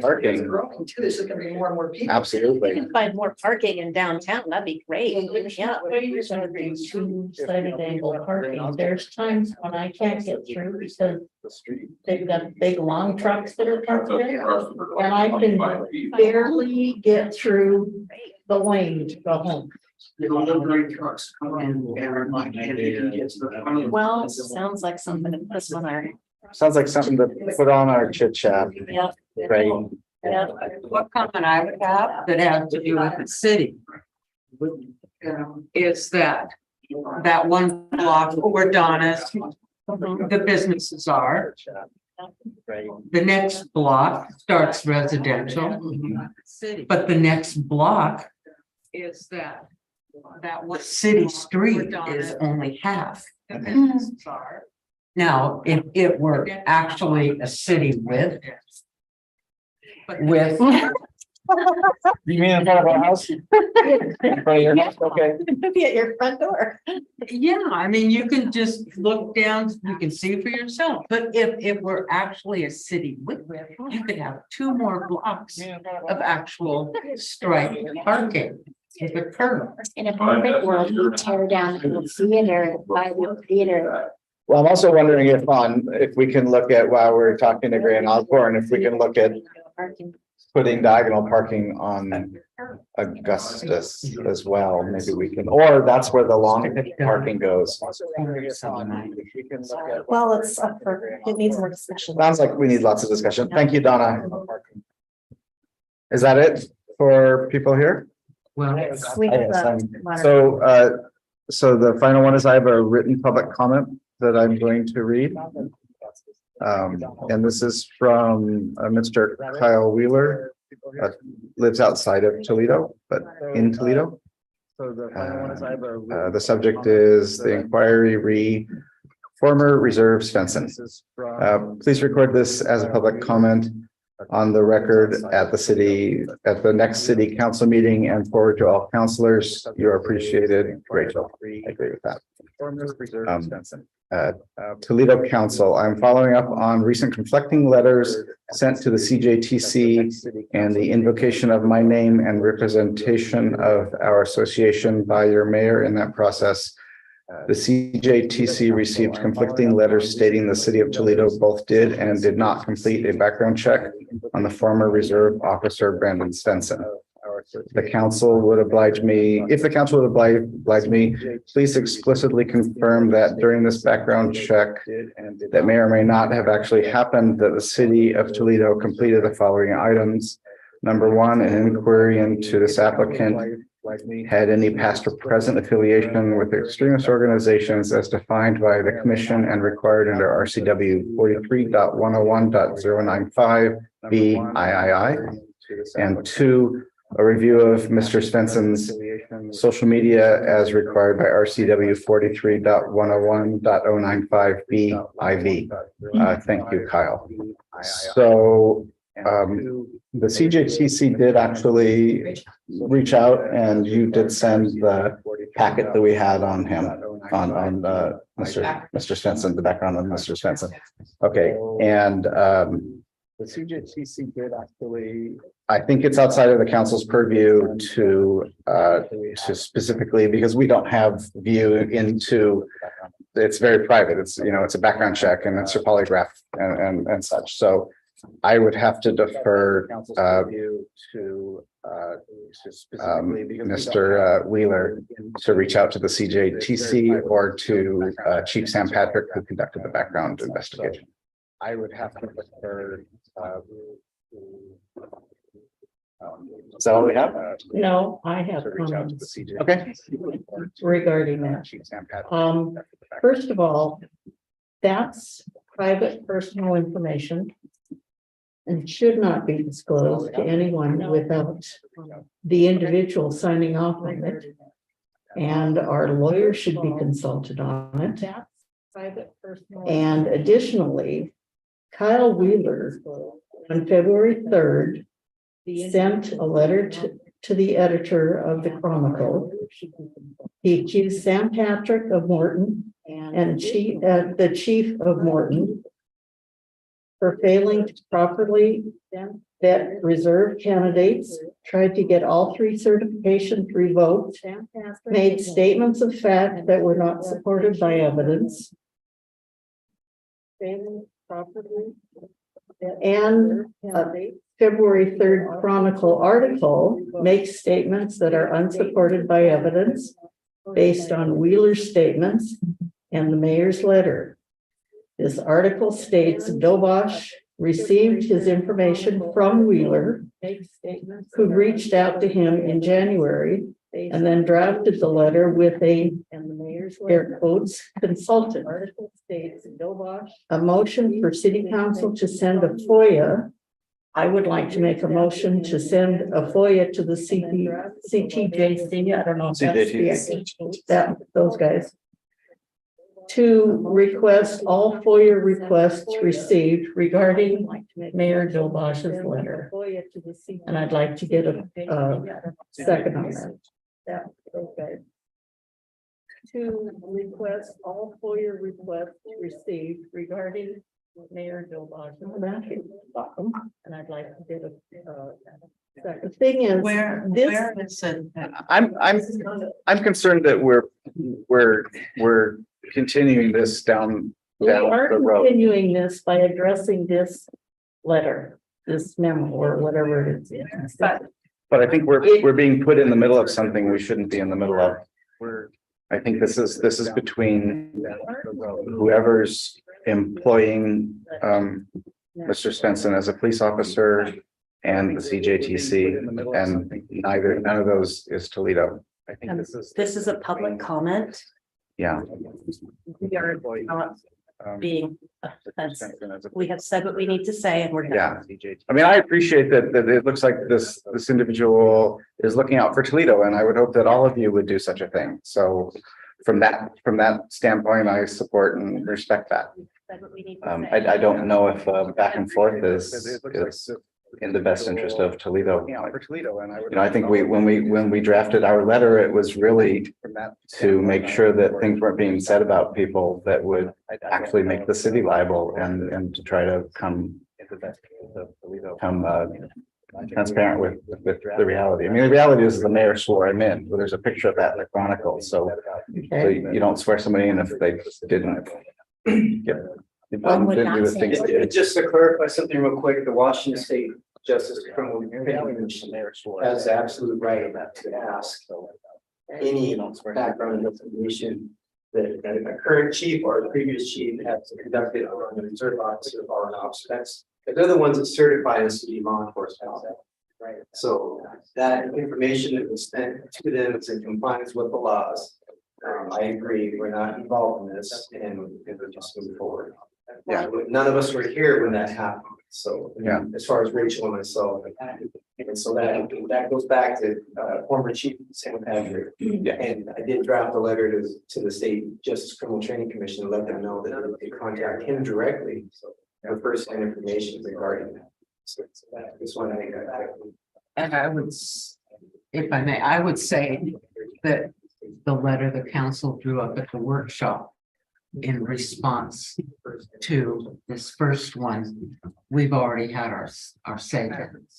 parking. Growing too, there's gonna be more and more people. Absolutely. You can find more parking in downtown, that'd be great. Yeah. Two-sided angle parking. There's times when I can't get through because they've got big long trucks that are parked there. And I can barely get through the lane to go home. No great trucks come in and remind me if you get to the front of the- Well, sounds like something to put us on our. Sounds like something to put on our chit chat, Yeah. right? Yeah. What comment I would have that has to do with the city is that one block where Donna's, the businesses are. The next block starts residential, but the next block is that one city street is only half. the businesses are. Now, if it were actually a city with. You mean in front of our house? In front of your house, okay. Maybe at your front door. Yeah, I mean, you can just look down, you can see for yourself, but if it were actually a city with, you could have 2 more blocks of actual striped parking. With a curb. In a perfect world, you tear down the theater, buy the theater. Well, I'm also wondering if we can look at, while we're talking to Grant Osborne, if we can look at putting diagonal parking on Augustus as well. Maybe we can, or that's where the long parking goes. Well, it needs more discussion. Sounds like we need lots of discussion. Thank you, Donna. Is that it for people here? Well, So the final one is I have a written public comment that I'm going to read. And this is from Mr. Kyle Wheeler, lives outside of Toledo, but in Toledo. The subject is the inquiry former reserves fencing. Please record this as a public comment. on the record at the next city council meeting and forward to all counselors. You're appreciated. Rachel, I agree with that. Toledo Council, I'm following up on recent conflicting letters sent to the CJTC and the invocation of my name and representation of our association by your mayor in that process. The CJTC received conflicting letters stating the city of Toledo both did and did not complete a background check on the former reserve officer Brandon Svensson. The council would oblige me, if the council would oblige me, please explicitly confirm that during this background check that may or may not have actually happened, that the city of Toledo completed the following items. Number one, an inquiry into this applicant had any past or present affiliation with extremist organizations as defined by the commission and required under RCW 43.101.095 BIII. And two, a review of Mr. Svensson's social media as required by RCW 43.101.095 BIV. Thank you, Kyle. So the CJTC did actually reach out, and you did send the packet that we had on him, on Mr. Svensson, the background on Mr. Svensson. Okay, and the CJTC did actually, I think it's outside of the council's purview to specifically, because we don't have view into, it's very private. It's, you know, it's a background check and it's a polygraph and such. So I would have to defer to Mr. Wheeler to reach out to the CJTC or to Chief Sam Patrick, who conducted the background investigation. I would have to defer. Is that all we have? No, I have comments. Okay. Regarding that. First of all, that's private personal information and should not be disclosed to anyone without the individual signing off on it. And our lawyer should be consulted on it. And additionally, Kyle Wheeler on February 3rd sent a letter to the editor of the Chronicle. He accused Sam Patrick of Morton and the chief of Morton for failing to properly vet reserve candidates, tried to get all 3 certifications revoked, made statements of fact that were not supported by evidence, and February 3rd Chronicle article makes statements that are unsupported by evidence based on Wheeler's statements and the mayor's letter. This article states Dobosh received his information from Wheeler, who reached out to him in January and then drafted the letter with a, air quotes, consultant. A motion for city council to send a FOIA. I would like to make a motion to send a FOIA to the CTJC. I don't know if that's those guys. To request all FOIA requests received regarding Mayor Dobosh's letter. And I'd like to get a second on that. Okay. To request all FOIA requests received regarding Mayor Dobosh's letter. And I'd like to get a second. The thing is, Where is it? I'm concerned that we're continuing this down we are the road. continuing this by addressing this letter, this memo or whatever it is. But I think we're being put in the middle of something we shouldn't be in the middle of. I think this is between whoever's employing Mr. Svensson as a police officer and the CJTC, and none of those is Toledo. I think This is a public comment. yeah. We are not being offensive. We have said what we need to say and we're done. Yeah, I mean, I appreciate that it looks like this individual is looking out for Toledo, and I would hope that all of you would do such a thing. So from that standpoint, I support and respect that. I don't know if back and forth is in the best interest of Toledo. I think when we drafted our letter, it was really to make sure that things weren't being said about people that would actually make the city liable and to try to come transparent with the reality. I mean, the reality is the mayor swore him in. Well, there's a picture of that in the Chronicle. So you don't swear somebody in if they didn't. Just to clarify something real quick, the Washington State Justice Criminal Commission has the absolute right to ask any background information that a current chief or a previous chief has conducted on a reserve officer or an officer. They're the ones that certify the city law enforcement. Right. So that information that was sent to them is in compliance with the laws. I agree, we're not involved in this and we're just moving forward. Yeah, none of us were here when that happened. So, yeah, as far as Rachel and myself, and so that goes back to former Chief Sam Patrick. Yeah. And I did draft a letter to the State Justice Criminal Training Commission to let them know that they contact him directly for first-hand information regarding that. So I just want to make that. And I would, if I may, I would say that the letter the council drew up at the workshop in response to this first one, we've already had our say.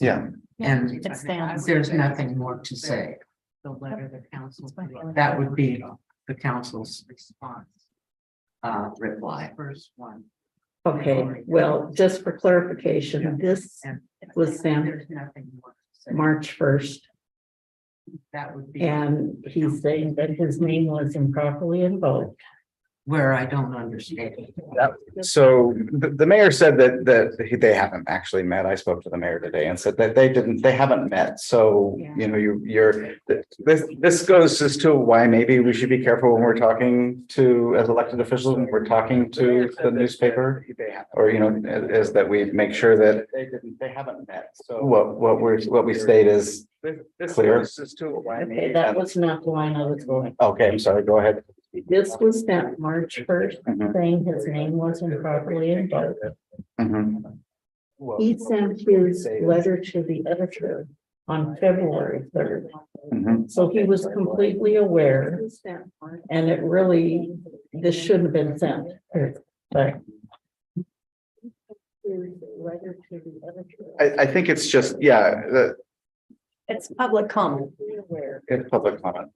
Yeah. And It stands. there's nothing more to say. The letter the council, that would be the council's response. Reply. First one. Okay, well, just for clarification, this was sent There's nothing more to say. March 1st. That would be. And he's saying that his name was improperly invoked. Where I don't understand. So the mayor said that they haven't actually met. I spoke to the mayor today and said that they haven't met. So, you know, this goes as to why maybe we should be careful when we're talking to, as elected officials, when we're talking to the newspaper. Or, you know, is that we make sure that they haven't met. So what we state is clear. Okay, that was not the line I was going. Okay, I'm sorry, go ahead. This was sent March 1st, saying his name was improperly invoked. He sent his letter to the editor on February 3rd. So he was completely aware, and it really, this shouldn't have been sent. But I think it's just, yeah, It's public comment. it's public comment.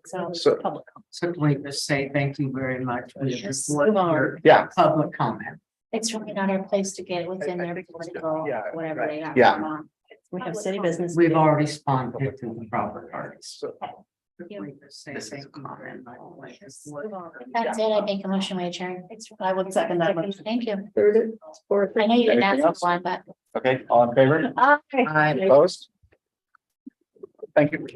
So public. So can we just say thank you very much for your Yes. report, Yeah. public comment. It's really not our place to get within their political, whatever they have. Yeah. going on. We have city business. We've already responded to the proper parties. you. Say same comment. That's it. I make a motion, we adjourn. I would second that motion. Thank you. third, fourth. I know you didn't Anything ask else? for one, but. Okay, all in favor? Aye. Opposed? Thank you.